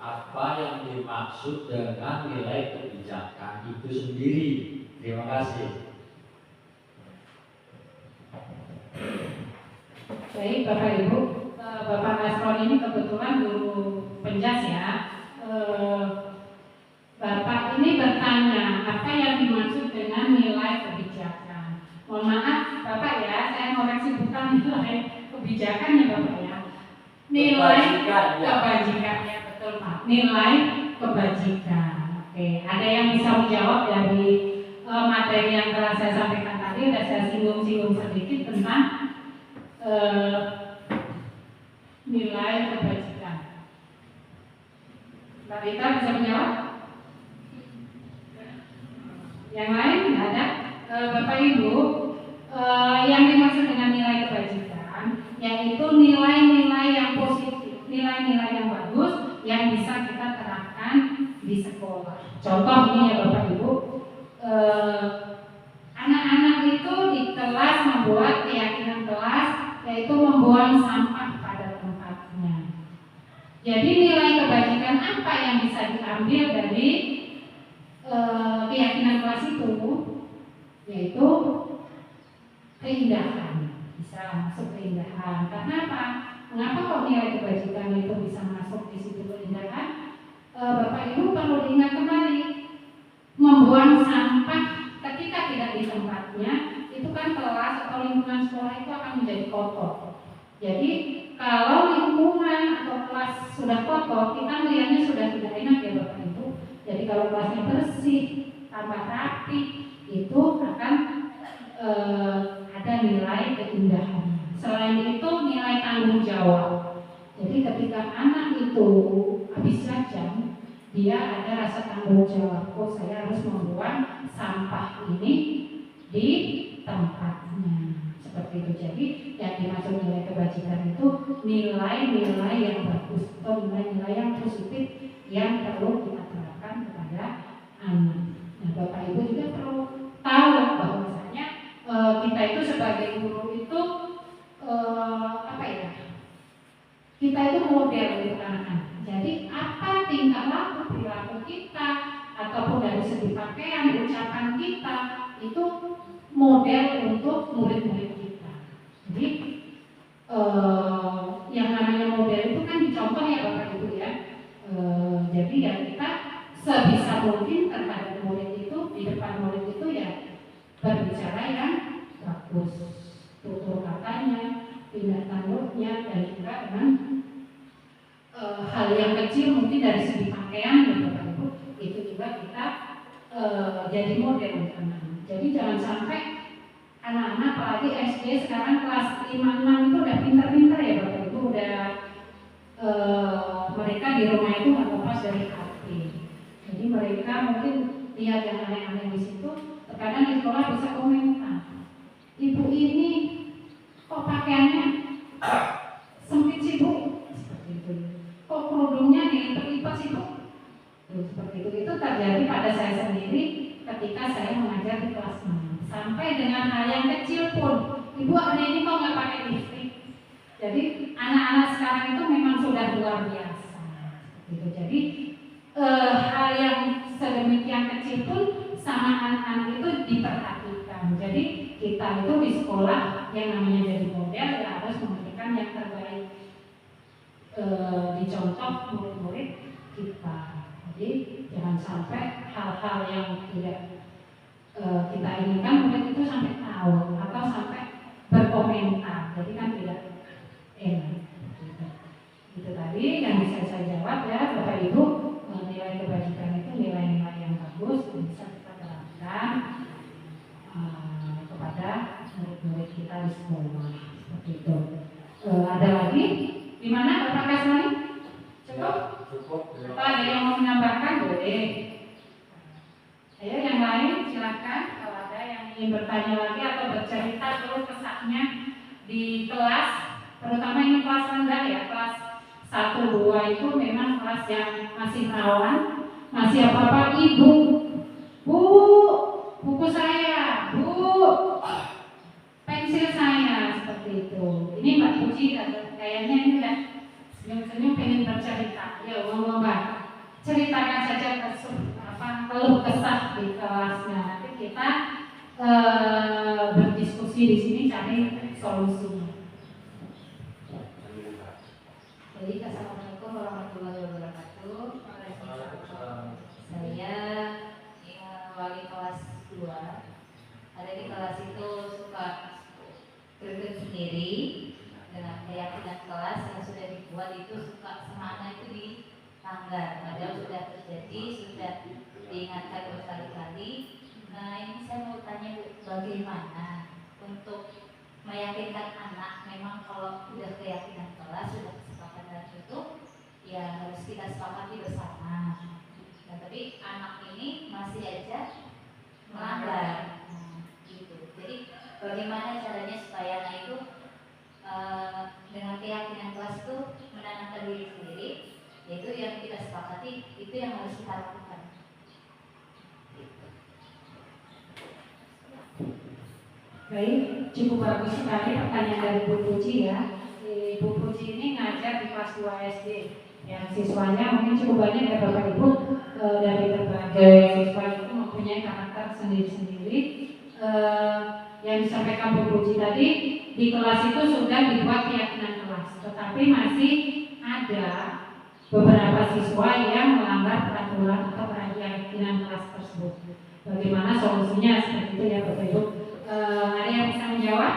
[SPEAKER 4] apa yang dimaksud dengan nilai kebijakan itu sendiri? Terima kasih.
[SPEAKER 1] Baik Bapak Ibu, Bapak Asron ini kebetulan guru penjas ya. Bapak ini bertanya apa yang dimaksud dengan nilai kebijakan. Mohon maaf Bapak ya, saya koreksi bukan nilai kebijakan ya Bapak ya. Nilai kebajikan ya, betul Pak. Nilai kebajikan. Oke, ada yang bisa menjawab dari materi yang telah saya sampaikan tadi? Sudah saya singgung-singgung sedikit tentang nilai kebajikan. Mbak Rita bisa menjawab? Yang lain tidak ada. Bapak Ibu, yang dimaksud dengan nilai kebajikan yaitu nilai-nilai yang positif, nilai-nilai yang bagus yang bisa kita terapkan di sekolah. Contoh ini ya Bapak Ibu, anak-anak itu di kelas membuat keyakinan kelas yaitu membuang sampah pada tempatnya. Jadi nilai kebajikan apa yang bisa diambil dari yaitu keindahan, bisa masuk keindahan. Karena apa? Mengapa kok nilai kebajikan itu bisa masuk di situ keindahan? Bapak Ibu perlu diingat kembali, membuang sampah ketika tidak di tempatnya itu kan kelas atau lingkungan sekolah itu akan menjadi kotor. Jadi kalau lingkungan atau kelas sudah kotor, kita melihatnya sudah tidak enak ya Bapak Ibu. Jadi kalau kelasnya bersih, tambah rapi, itu akan ada nilai keindahan. Selain itu nilai tanggung jawab. Jadi ketika anak itu habis jajan, dia ada rasa tanggung jawab. Oh, saya harus membuang sampah ini di tempatnya. Seperti itu. Jadi yang dimaksud nilai kebajikan itu nilai-nilai yang bagus atau nilai-nilai yang positif yang perlu kita terapkan kepada anak. Nah, Bapak Ibu juga perlu tahu bahwasanya kita itu sebagai guru itu kita itu model untuk anak-anak. Jadi apa tingkah laku perilaku kita ataupun dari segi pakaian, ucapan kita itu model untuk murid-murid kita. Jadi yang namanya model itu kan dicontoh ya Bapak Ibu ya. Jadi ya kita sebisa mungkin terhadap murid itu di depan murid itu ya berbicara yang bagus, tutur katanya, tindak tanduknya, dan juga dengan hal yang kecil mungkin dari segi pakaian ya Bapak Ibu, itu juga kita jadi model untuk anak-anak. Jadi jangan sampai anak-anak apalagi SD sekarang kelas 5-6 itu udah pinter-pinter ya Bapak Ibu, udah mereka di rumah itu nggak lepas dari HP. Jadi mereka mungkin lihat yang aneh-aneh di situ, terkadang di sekolah bisa komentar, ibu ini kok pakaiannya sempit sih Bu, seperti itu. Kok kerudungnya dilipat-lipat sih Bu? Seperti itu. Itu terjadi pada saya sendiri ketika saya mengajar di kelas 6. Sampai dengan hal yang kecil pun, ibu hari ini kok nggak pakai lipstick? Jadi anak-anak sekarang itu memang sudah luar biasa. Gitu. Jadi hal yang sedemikian kecil pun sama anak-anak itu diperhatikan. Jadi kita itu di sekolah yang namanya jadi model ya harus memberikan yang terbaik, dicontoh murid-murid kita. Jadi jangan sampai hal-hal yang tidak kita inginkan murid itu sampai tahu atau sampai berkomentar. Jadi kan tidak enak. Itu tadi yang bisa saya jawab ya Bapak Ibu. Nilai kebajikan itu nilai-nilai yang bagus yang bisa kita terapkan kepada murid-murid kita di sekolah. Seperti itu. Ada lagi? Di mana Bapak Kasmani? Cukup?
[SPEAKER 4] Cukup.
[SPEAKER 1] Atau ada yang mau menambahkan? Boleh. Ayo yang lain silakan. Kalau ada yang ingin bertanya lagi atau bercerita keluh kesahnya di kelas, terutama ini kelas rendah ya, kelas 1-2 itu memang kelas yang masih rawan, masih apa-apa ibu, Bu, buku saya, Bu, pensil saya, seperti itu. Ini Mbak Puji kayaknya ini udah senyum-senyum pengen bercerita. Ya ngomong Mbak, ceritakan saja keluh kesah di kelasnya. Nanti kita berdiskusi di sini cari solusinya.
[SPEAKER 5] Jadi assalamualaikum warahmatullahi wabarakatuh. Saya wali kelas 2. Ada di kelas itu suka kerja sendiri dengan keyakinan kelas yang sudah dibuat itu suka semana itu dilanggar. Padahal sudah terjadi, sudah diingatkan berkali-kali. Nah ini saya mau tanya Bu, bagaimana untuk meyakinkan anak memang kalau sudah keyakinan kelas sudah itu ya harus kita sepakati bersama. Nah, tapi anak ini masih aja melanggar, gitu. Jadi bagaimana caranya supaya anak itu dengan keyakinan kelas itu menanamkan diri sendiri, yaitu yang kita sepakati itu yang harus kita lakukan.
[SPEAKER 1] Baik, cukup bagus sekali pertanyaan dari Bu Puji ya. Bu Puji ini ngajar di kelas 2 SD. Yang siswanya mungkin cukup banyak ya Bapak Ibu, dari berbagai siswa itu mempunyai karakter sendiri-sendiri. yang disampaikan Bu Puji tadi, di kelas itu sudah dibuat keyakinan kelas, tetapi masih ada beberapa siswa yang melanggar peraturan atau keyakinan kelas tersebut. Bagaimana solusinya seperti itu ya Bapak Ibu? Ada yang bisa menjawab?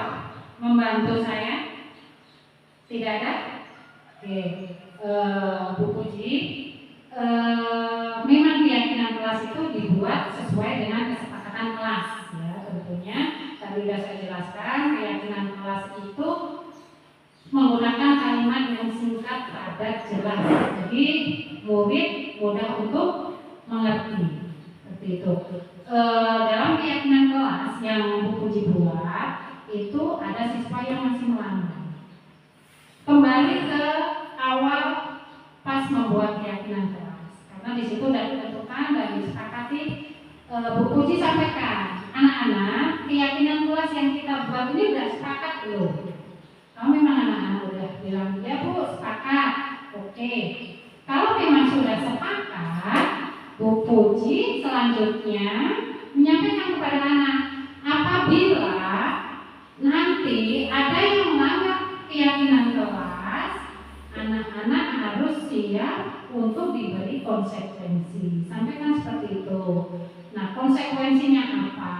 [SPEAKER 1] Membantu saya? Tidak ada? Oke, Bu Puji, memang keyakinan kelas itu dibuat sesuai dengan kesepakatan kelas, ya tentunya. Tadi sudah saya jelaskan, keyakinan kelas itu menggunakan kalimat yang singkat, padat, jelas. Jadi murid mudah untuk mengerti. Seperti itu. Dalam keyakinan kelas yang Bu Puji buat, itu ada siswa yang masih melanggar. Kembali ke awal pas membuat keyakinan kelas, karena di situ sudah ditentukan dan disepakati. Bu Puji sampaikan, anak-anak, keyakinan kelas yang kita buat ini sudah sepakat belum? Kalau memang anak-anak udah bilang ya Bu sepakat, oke. Kalau memang sudah sepakat, Bu Puji selanjutnya menyampaikan kepada anak, apabila nanti ada yang melanggar keyakinan kelas, anak-anak harus siap untuk diberi konsekuensi. Sampaikan seperti itu. Nah, konsekuensinya apa?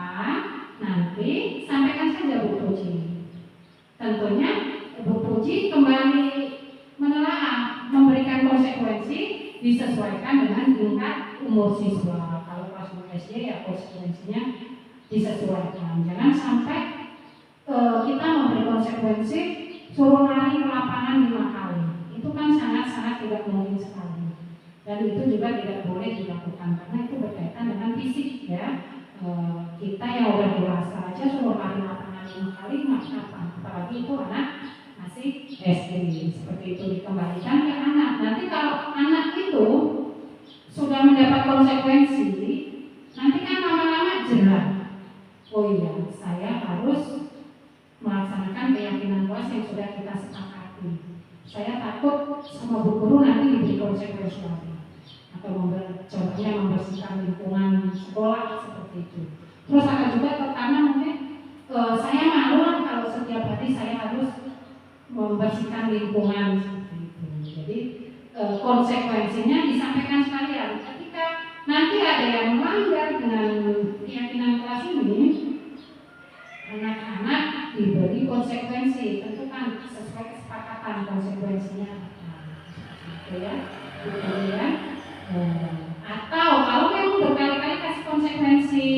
[SPEAKER 1] Nanti sampaikan saja Bu Puji. Tentunya Bu Puji kembali menelaah, memberikan konsekuensi disesuaikan dengan tingkat umur siswa. Kalau kelas SD ya konsekuensinya disesuaikan. Jangan sampai kita memberi konsekuensi suruh lari ke lapangan 5 kali. Itu kan sangat-sangat tidak mungkin sekali. Dan itu juga tidak boleh dilakukan karena itu berkaitan dengan fisik ya. Kita yang udah dewasa aja suruh lari lapangan 5 kali nggak apa, apalagi itu anak masih SD. Seperti itu dikembalikan ke anak. Nanti kalau anak itu sudah mendapat konsekuensi, nanti kan lama-lama jerah. Oh iya, saya harus melaksanakan keyakinan kelas yang sudah kita sepakati. Saya takut sama Bu Guru nanti diberi konsekuensi lagi, atau contohnya membersihkan lingkungan sekolah seperti itu. Terus akan juga pertama mungkin saya malu lah kalau setiap hari saya harus membersihkan lingkungan seperti itu. Jadi konsekuensinya disampaikan sekalian. Ketika nanti ada yang melanggar dengan keyakinan kelas ini, anak-anak diberi konsekuensi, tentukan sesuai kesepakatan konsekuensinya. Gitu ya, kemudian atau kalau memang berkali-kali kasih konsekuensi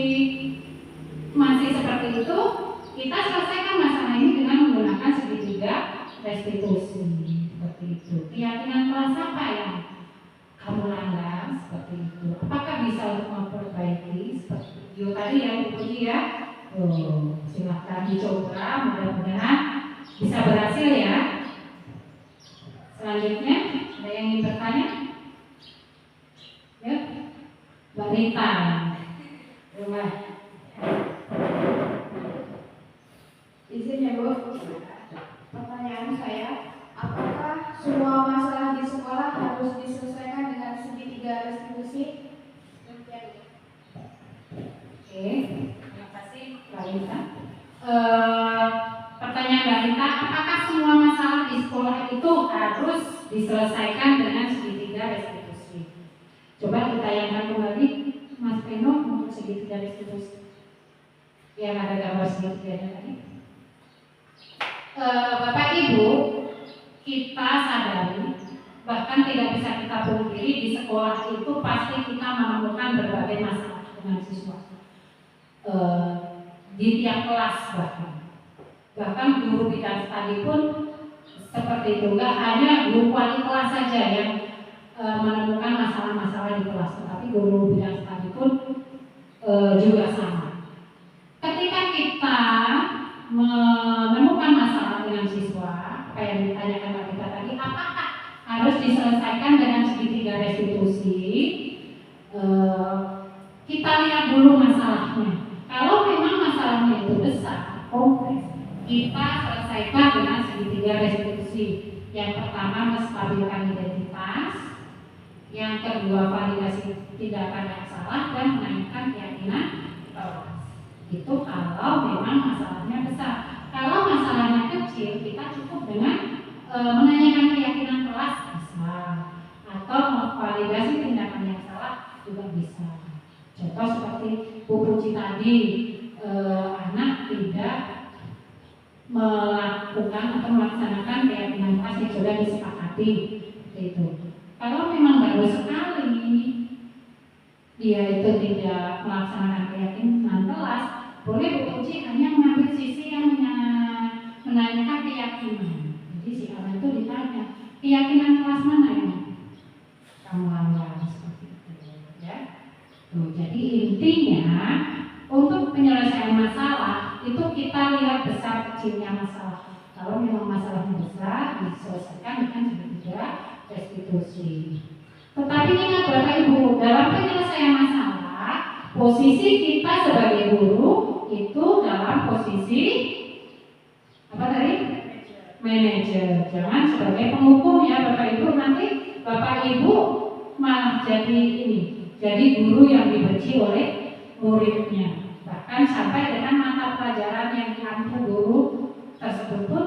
[SPEAKER 1] masih seperti itu, kita selesaikan masalah ini dengan menggunakan segitiga restitusi. Seperti itu. Keyakinan kelas apa yang kamu langgar seperti itu? Apakah bisa untuk memperbaiki seperti itu tadi yang dipuji ya? Silahkan dicoba, mudah-mudahan bisa berhasil ya. Selanjutnya, ada yang ingin bertanya? Ya, Mbak Rita. Coba.
[SPEAKER 3] Izin ya Bu. Pertanyaan saya, apakah semua masalah di sekolah harus diselesaikan dengan segitiga restitusi?
[SPEAKER 1] Oke, terima kasih Mbak Rita. Pertanyaan Mbak Rita, apakah semua masalah di sekolah itu harus diselesaikan dengan segitiga restitusi? Coba ditayangkan kembali Mas Peno untuk segitiga restitusi. Yang ada gambar segitiga tadi. Bapak Ibu, kita sadari bahkan tidak bisa kita pungkiri di sekolah itu pasti kita menemukan berbagai masalah dengan siswa. Di tiap kelas bahkan guru bidang studi pun seperti itu. Enggak hanya guru wali kelas saja yang menemukan masalah-masalah di kelas, tetapi guru bidang studi pun juga sama. Ketika kita menemukan masalah dengan siswa, apa yang ditanyakan Mbak Rita tadi, apakah harus diselesaikan dengan segitiga restitusi? Kita lihat dulu masalahnya. Kalau memang masalahnya itu besar, kompleks, kita selesaikan dengan segitiga restitusi. Yang pertama, menstabilkan identitas. Yang kedua, validasi tindakan yang salah dan menaikkan keyakinan kelas. Itu kalau memang masalahnya besar. Kalau masalahnya kecil, kita cukup dengan menanyakan keyakinan kelas bisa, atau memvalidasi tindakan yang salah juga bisa. Contoh seperti Bu Puji tadi, anak tidak melakukan atau melaksanakan keyakinan kelas yang sudah disepakati, itu. Kalau memang baru sekali dia itu tidak melaksanakan keyakinan kelas, boleh Bu Puji hanya mengambil sisi yang menanyakan keyakinan. Jadi si anak itu ditanya, keyakinan kelas mana yang kamu langgar, seperti itu, ya. Jadi intinya untuk penyelesaian masalah itu kita lihat besar kecilnya masalah. Kalau memang masalahnya besar, diselesaikan dengan segera restitusi. Tetapi ingat Bapak Ibu, dalam penyelesaian masalah, posisi kita sebagai guru itu dalam posisi apa tadi? Manajer. Jangan sebagai penghukum ya Bapak Ibu, nanti Bapak Ibu malah jadi guru yang dibenci oleh muridnya. Bahkan sampai dengan mata pelajaran yang diampu guru tersebut pun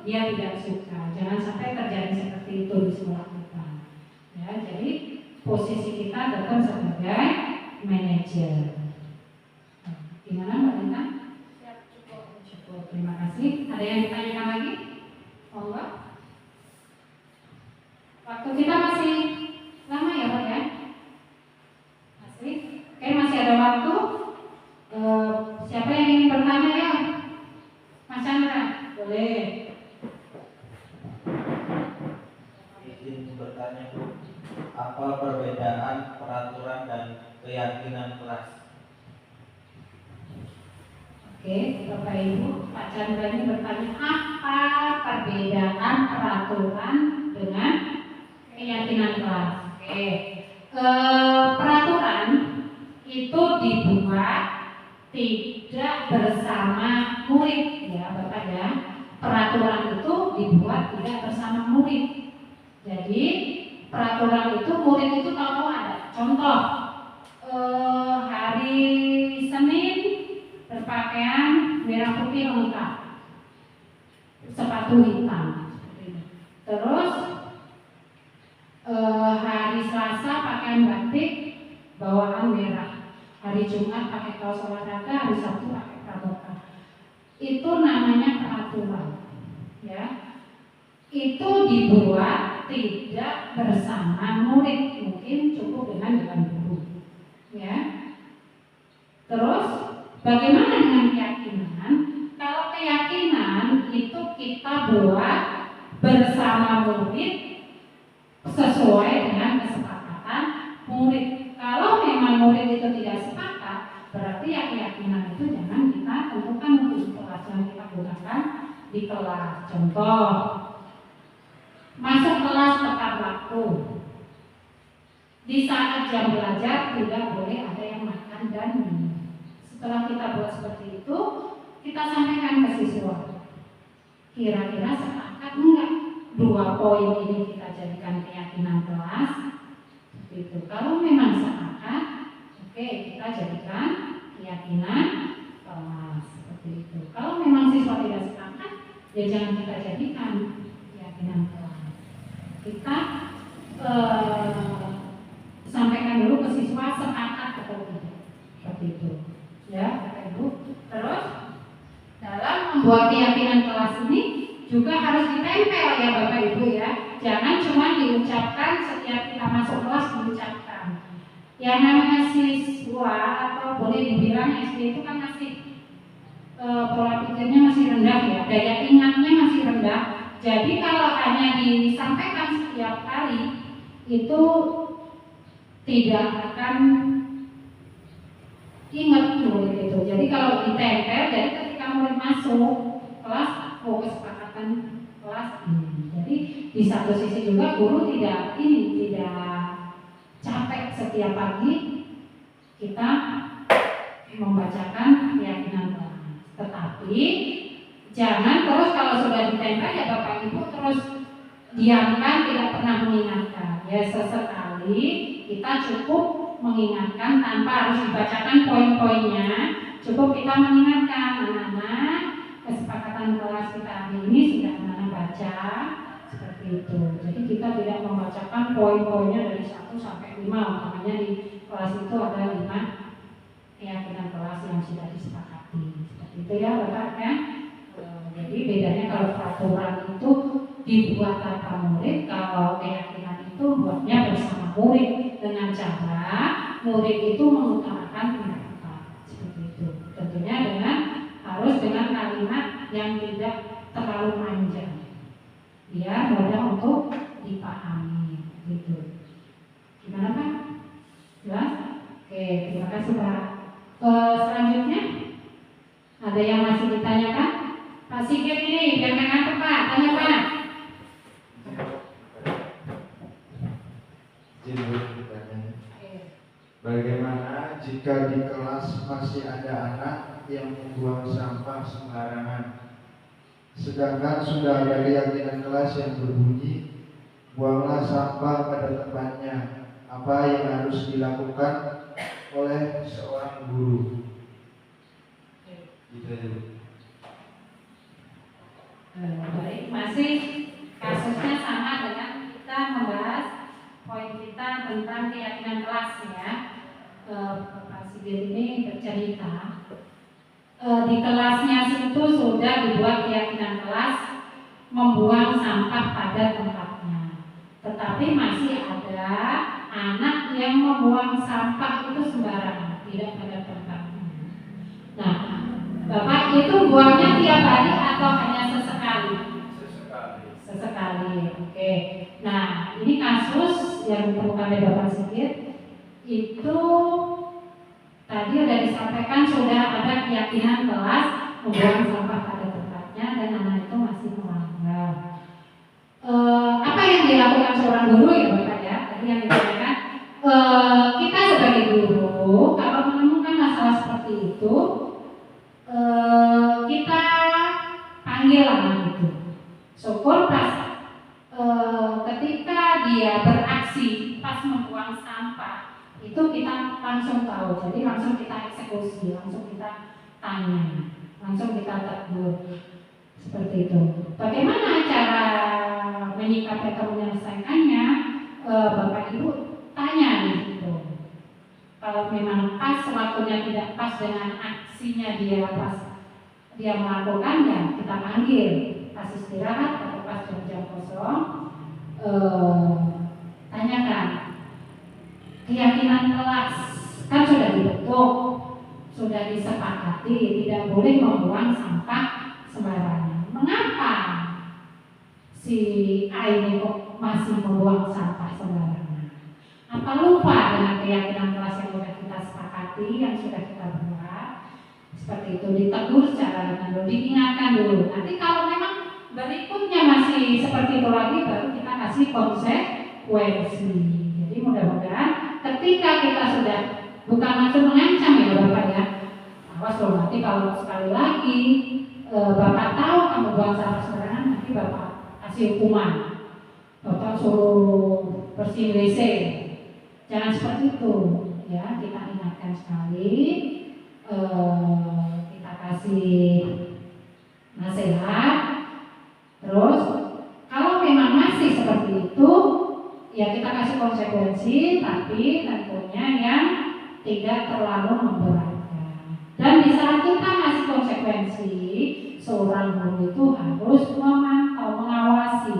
[SPEAKER 1] dia tidak suka. Jangan sampai terjadi seperti itu di sekolah kita. Ya, jadi posisi kita tetap sebagai manajer. Gimana Mbak Lina? Cukup. Terima kasih. Ada yang ditanyakan lagi? Oh enggak? Waktu kita masih lama ya Pak ya? Masih? Oke, masih ada waktu. Siapa yang ingin bertanya ya? Mas Chandra, boleh.
[SPEAKER 6] Izin bertanya Bu, apa perbedaan peraturan dan keyakinan kelas?
[SPEAKER 1] Oke, Bapak Ibu, Pak Chandra ini bertanya apa perbedaan peraturan dengan keyakinan kelas. Oke, peraturan itu dibuat tidak bersama murid ya Bapak ya. Peraturan itu dibuat tidak bersama murid. Jadi peraturan itu murid itu kalau ada. Contoh hari Senin berpakaian merah putih lengkap, sepatu hitam. Terus hari Selasa pakaian batik bawaan merah. Hari Jumat pakai kaos olahraga, hari Sabtu pakai pramuka. Itu namanya peraturan, ya. Itu dibuat tidak bersama murid, mungkin cukup dengan guru, ya. Terus bagaimana dengan keyakinan? Kalau keyakinan itu kita buat bersama murid sesuai dengan kesepakatan murid. Kalau memang murid itu tidak sepakat, berarti ya keyakinan itu jangan kita tentukan untuk kelas yang kita gunakan di kelas. Contoh, masuk kelas tepat waktu. Di saat jam belajar tidak boleh ada yang makan dan minum. Setelah kita buat seperti itu, kita sampaikan ke siswa. Kira-kira sepakat enggak? 2 poin ini kita jadikan keyakinan kelas. Itu kalau memang sepakat, oke, kita jadikan keyakinan kelas seperti itu. Kalau memang siswa tidak sepakat, ya jangan kita jadikan keyakinan kelas. Kita sampaikan dulu ke siswa sepakat atau tidak, seperti itu, ya Bapak Ibu. Terus dalam membuat keyakinan kelas ini juga harus ditempel ya Bapak Ibu ya. Jangan cuma diucapkan setiap kita masuk kelas diucapkan. Yang namanya siswa atau boleh dibilang SD itu kan masih pola pikirnya masih rendah ya, daya ingatnya masih rendah. Jadi kalau hanya disampaikan setiap kali itu tidak akan ingat murid itu. Jadi kalau ditempel, jadi ketika murid masuk kelas, kesepakatan kelas ini. Jadi di satu sisi juga guru tidak capek setiap pagi kita membacakan keyakinan kelas. Tetapi jangan terus kalau sudah ditempel ya Bapak Ibu terus diamkan, tidak pernah mengingatkan. Ya sesekali kita cukup mengingatkan tanpa harus dibacakan poin-poinnya, cukup kita mengingatkan anak-anak, kesepakatan kelas kita hari ini sudah anak-anak baca seperti itu. Jadi kita tidak membacakan poin-poinnya dari 1 sampai 5, umpamanya di kelas itu ada 5 keyakinan kelas yang sudah disepakati. Seperti itu ya Bapak ya. Jadi bedanya kalau peraturan itu dibuat tanpa murid, kalau keyakinan itu buatnya bersama murid dengan cara murid itu mengutarakan pendapat seperti itu. Tentunya harus dengan kalimat yang tidak terlalu panjang, biar mudah untuk dipahami. Gitu. Gimana Pak? Jelas? Oke, terima kasih Pak. Selanjutnya ada yang masih ditanyakan? Pak Sigit ini biar nggak ngantuk Pak, tanya Pak.
[SPEAKER 7] Bagaimana jika di kelas masih ada anak yang membuang sampah sembarangan, sedangkan sudah ada keyakinan kelas yang berbunyi, buanglah sampah pada tempatnya. Apa yang harus dilakukan oleh seorang guru? Gitu aja.
[SPEAKER 1] Baik, masih kasusnya sama dengan kita membahas poin kita tentang keyakinan kelas ya. Pak Sigit ini bercerita di kelasnya itu sudah dibuat keyakinan kelas membuang sampah pada tempatnya, tetapi masih ada anak yang membuang sampah itu sembarangan, tidak pada tempatnya. Nah, Bapak itu buangnya tiap hari atau hanya sesekali? Sesekali, oke. Nah, ini kasus yang ditemukan oleh Bapak Sigit itu tadi sudah disampaikan sudah ada keyakinan kelas membuang sampah pada tempatnya dan anak itu masih melanggar. Apa yang dilakukan seorang guru ya Bapak ya? Tadi yang ditanyakan, kita sebagai guru kalau menemukan masalah seperti itu, kita panggil anak itu. Syukur pas ketika dia beraksi pas membuang sampah itu kita langsung tahu, jadi langsung kita eksekusi, langsung kita tanya, langsung kita tegur seperti itu. Bagaimana cara menyikapi atau menyelesaikannya? Bapak Ibu tanya di situ. Kalau memang pas waktunya tidak pas dengan aksinya dia pas dia melakukannya, kita panggil pas istirahat atau pas jam-jam kosong. Tanyakan keyakinan kelas kan sudah dibentuk, sudah disepakati tidak boleh membuang sampah sembarangan. Mengapa si A ini kok masih membuang sampah sembarangan? Apa lupa dengan keyakinan kelas yang sudah kita sepakati, yang sudah kita buat? Seperti itu, ditegur secara ringan, diingatkan dulu. Nanti kalau memang berikutnya masih seperti itu lagi, baru kita kasih konsekuensi. Jadi mudah-mudahan ketika kita sudah bukan langsung mengancam ya Bapak ya, awas loh nanti kalau sekali lagi Bapak tahu kamu buang sampah sembarangan, nanti Bapak kasih hukuman, Bapak suruh bersihin WC. Jangan seperti itu ya, kita ingatkan sekali, kita kasih nasihat. Terus kalau memang masih seperti itu, ya kita kasih konsekuensi, tapi tentunya yang tidak terlalu memberatkan. Dan di saat kita kasih konsekuensi, seorang guru itu harus memantau, mengawasi,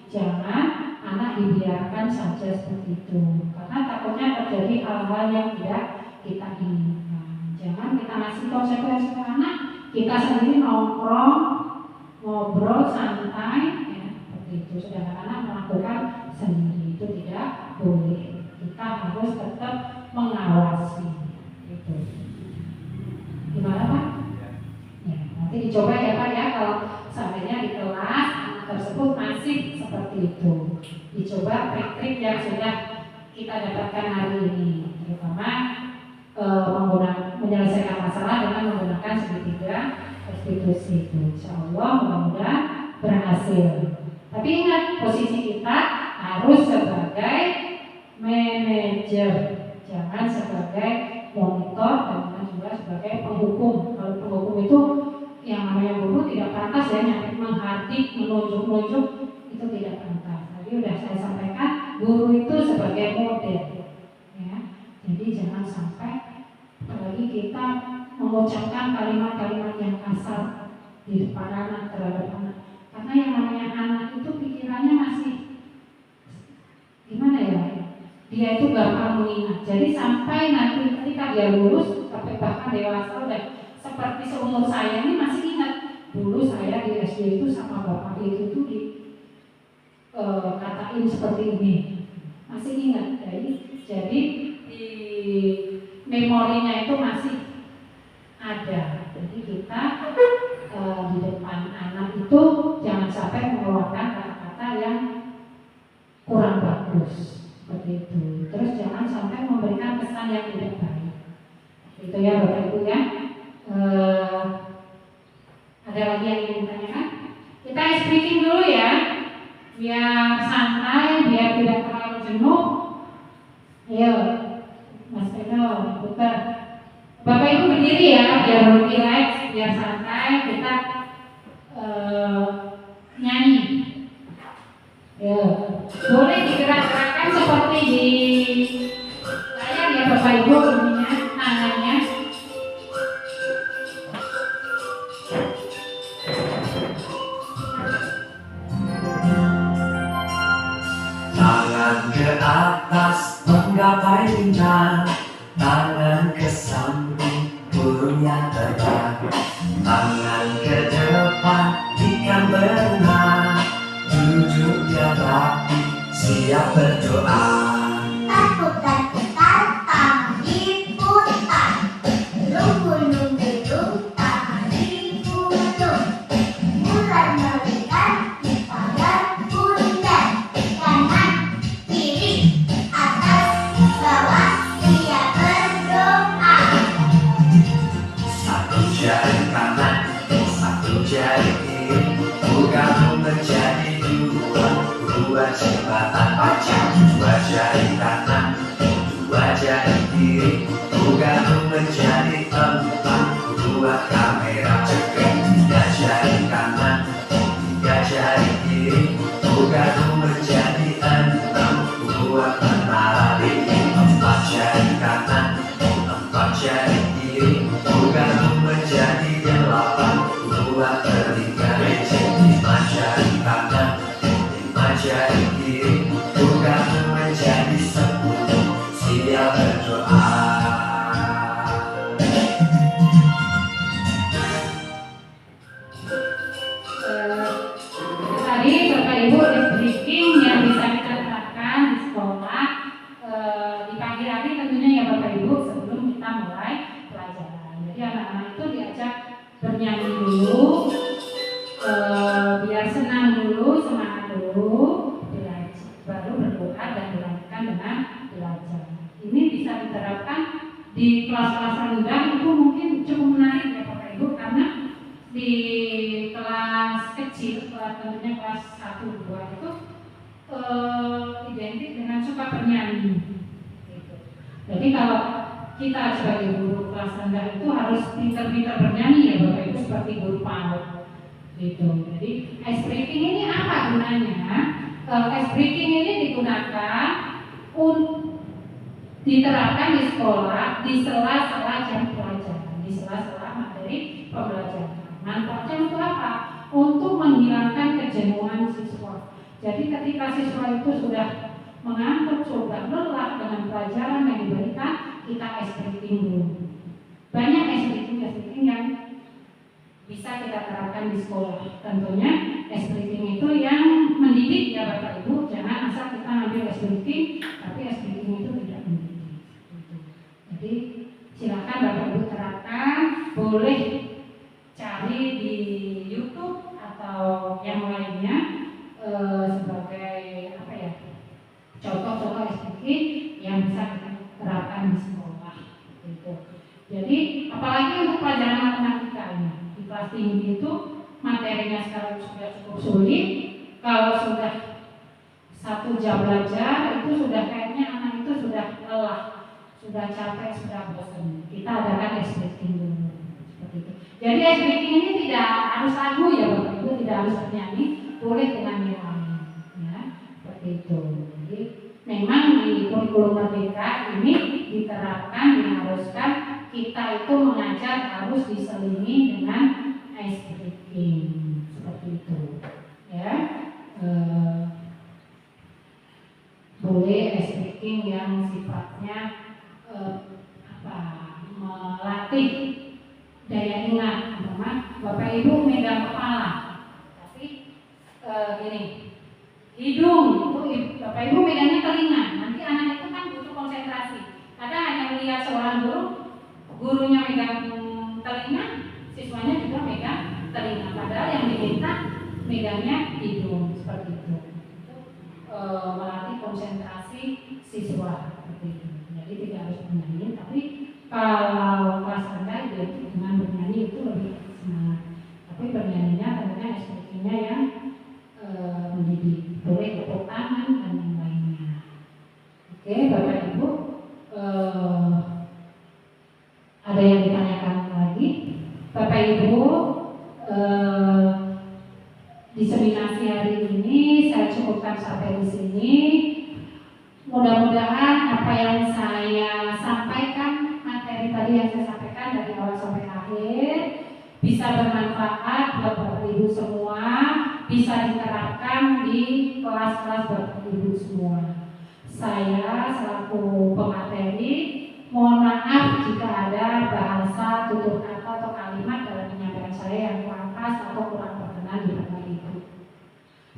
[SPEAKER 1] jangan anak dibiarkan saja seperti itu, karena takutnya terjadi hal-hal yang tidak kita inginkan. Jangan kita kasih konsekuensi ke anak, kita sendiri nongkrong, ngobrol santai, ya, seperti itu. Sedangkan anak melakukan sendiri, itu tidak boleh. Kita harus tetap mengawasi. Itu. Gimana Pak? Ya, nanti dicoba ya Pak ya, kalau seandainya di kelas anak tersebut masih seperti itu, dicoba trik-trik yang sudah kita dapatkan hari ini, terutama menyelesaikan masalah dengan menggunakan segitiga restitusi itu. Insya Allah mudah-mudahan berhasil. Tapi ingat, posisi kita harus sebagai manajer, jangan sebagai monitor dan juga sebagai penghukum. pantas ya, nyampe menghardik, menunjuk-nunjuk, itu tidak pantas. Tadi udah saya sampaikan, guru itu sebagai model ya. Jadi jangan sampai apalagi kita mengucapkan kalimat-kalimat yang kasar di depan anak, terhadap anak. Karena yang namanya anak itu pikirannya masih gimana ya? Dia itu gampang mengingat. Jadi sampai nanti ketika dia lulus, sampai bahkan dewasa udah seperti seumur saya ini masih ingat. Dulu saya di SD itu sama bapak itu tuh katain seperti ini, masih ingat. Jadi di memorinya itu masih ada. Jadi kita di depan anak itu jangan sampai mengeluarkan kata-kata yang kurang bagus seperti itu. Terus jangan sampai memberikan kesan yang tidak baik. Itu ya Bapak Ibu ya. Ada lagi yang ingin ditanyakan? Kita speaking dulu ya, biar santai, biar tidak terlalu jenuh. Ayo, Mas Peno, putar. Bapak Ibu berdiri ya, biar relax, biar santai. Kita nyanyi. Ya, boleh digerak-gerakkan seperti di layar ya Bapak Ibu, ininya, tangannya.
[SPEAKER 8] Tangan ke atas menggapai bintang, tangan ke samping burung yang terbang, tangan ke depan ikan berenang, duduknya rapi siap berdoa.
[SPEAKER 9] Takut-takut tangan diputar, lunggu-lunggu tangan diputar, mulai melihat di tangan bunda, kanan kiri atas bawah siap berdoa.
[SPEAKER 8] Satu jari kanan, satu jari kiri, bergabung menjadi dua jembatan baca. Dua jari kanan, dua jari kiri, bergabung menjadi empat. Dua kamera cekrek, tiga jari kanan, tiga jari kiri, bergabung menjadi enam. Dua menara bikin empat jari kanan, empat jari kiri, bergabung menjadi delapan. Dua ketiga lecet, lima jari kanan, lima jari kiri, bergabung menjadi 10. Siap berdoa.
[SPEAKER 1] Tadi Bapak Ibu ada briefing yang bisa kita terapkan di sekolah di pagi hari tentunya ya Bapak Ibu sebelum kita mulai pelajaran. Jadi anak-anak itu diajak bernyanyi dulu, biar senang dulu, semangat dulu, baru berdoa dan dilanjutkan dengan belajar. Ini bisa diterapkan di kelas-kelas rendah itu mungkin cukup menarik ya Bapak Ibu, karena di kelas kecil, tentunya kelas 1, 2 itu identik dengan suka bernyanyi gitu. Jadi kalau kita sebagai guru kelas rendah itu harus pintar-pintar bernyanyi ya Bapak Ibu, seperti guru PAUD gitu. Jadi ice breaking ini apa gunanya? Ice breaking ini digunakan untuk diterapkan di sekolah di sela-sela jam pelajaran, di sela-sela materi pembelajaran. Manfaatnya untuk apa? Untuk menghilangkan kejenuhan siswa. Jadi ketika siswa itu sudah mengantuk, sudah lelah dengan pelajaran yang diberikan, kita ice breaking dulu. Banyak ice breaking yang bisa kita terapkan di sekolah. Tentunya ice breaking itu yang mendidik ya Bapak Ibu. Jangan asal kita ambil ice breaking, tapi ice breaking itu tidak mendidik. Jadi silakan Bapak Ibu terapkan. Boleh cari di YouTube atau yang lainnya sebagai apa ya, contoh-contoh ice breaking yang bisa kita terapkan di sekolah. Gitu. Jadi apalagi untuk pelajaran matematika ini. Kelas tinggi itu materinya sekarang sudah cukup sulit. Kalau sudah 1 jam belajar itu sudah kayaknya anak itu sudah lelah, sudah capek, sudah bosan. Kita adakan ice breaking dulu seperti itu. Jadi ice breaking ini tidak harus lagu ya Bapak Ibu, tidak harus bernyanyi, boleh dengan yang lain, ya seperti itu. Jadi memang di kurikulum Merdeka ini diterapkan, diharuskan kita itu mengajar harus diselingi dengan ice breaking seperti itu, ya. Boleh ice breaking yang sifatnya melatih daya ingat, Bapak Ibu megang kepala, tapi gini, hidung itu Bapak Ibu megangnya telinga, nanti anak itu kan butuh konsentrasi. Kadang hanya melihat seorang gurunya megang telinga, siswanya juga megang telinga, padahal yang diminta megangnya hidung seperti itu. Melatih konsentrasi siswa seperti itu. Jadi tidak harus bernyanyi, tapi kalau kelas rendah itu dengan bernyanyi itu lebih semangat. Tapi bernyanyinya tentunya ekspresinya yang mendidik, boleh tepuk tangan dan yang lainnya. Oke, Bapak Ibu, ada yang ditanyakan lagi? Bapak Ibu, diseminasi hari ini saya cukupkan sampai di sini. Mudah-mudahan apa yang saya sampaikan, materi tadi yang saya sampaikan dari awal sampai akhir bisa bermanfaat buat Bapak Ibu semua, bisa diterapkan di kelas-kelas Bapak Ibu semua. Saya selaku pemateri mohon maaf jika ada bahasa, tutur kata atau kalimat dalam penyampaian saya yang kurang pas atau kurang berkenan di Bapak Ibu.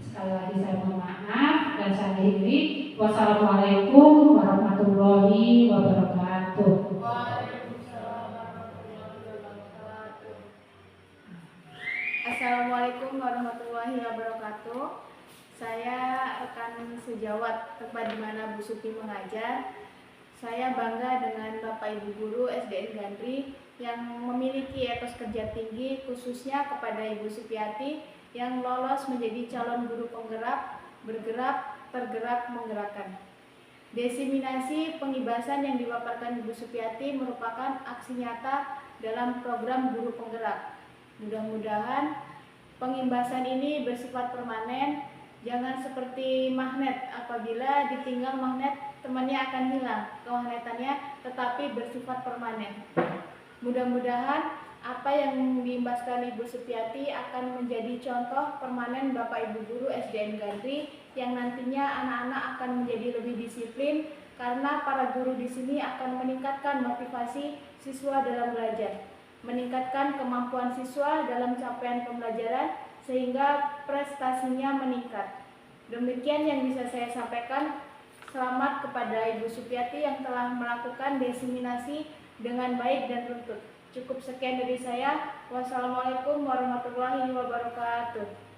[SPEAKER 1] Sekali lagi saya mohon maaf dan saya akhiri. Wassalamualaikum warahmatullahi wabarakatuh.
[SPEAKER 10] Assalamualaikum warahmatullahi wabarakatuh. Saya rekan sejawat tempat di mana Bu Supi mengajar. Saya bangga dengan Bapak Ibu Guru SDN Gandri yang memiliki etos kerja tinggi, khususnya kepada Ibu Supiati yang lolos menjadi calon guru penggerak, bergerak, tergerak, menggerakkan. Diseminasi pengibasan yang dipaparkan Ibu Supiati merupakan aksi nyata dalam program guru penggerak. Mudah-mudahan pengimbasan ini bersifat permanen, jangan seperti magnet, apabila ditinggal magnet temannya akan hilang kemagnetannya, tetapi bersifat permanen. Mudah-mudahan apa yang diimbaskan Ibu Supiati akan menjadi contoh permanen Bapak Ibu Guru SDN Gandri yang nantinya anak-anak akan menjadi lebih disiplin karena para guru di sini akan meningkatkan motivasi siswa dalam belajar, meningkatkan kemampuan siswa dalam capaian pembelajaran sehingga prestasinya meningkat. Demikian yang bisa saya sampaikan. Selamat kepada Ibu Supiati yang telah melakukan diseminasi dengan baik dan runtut. Cukup sekian dari saya. Wassalamualaikum warahmatullahi wabarakatuh.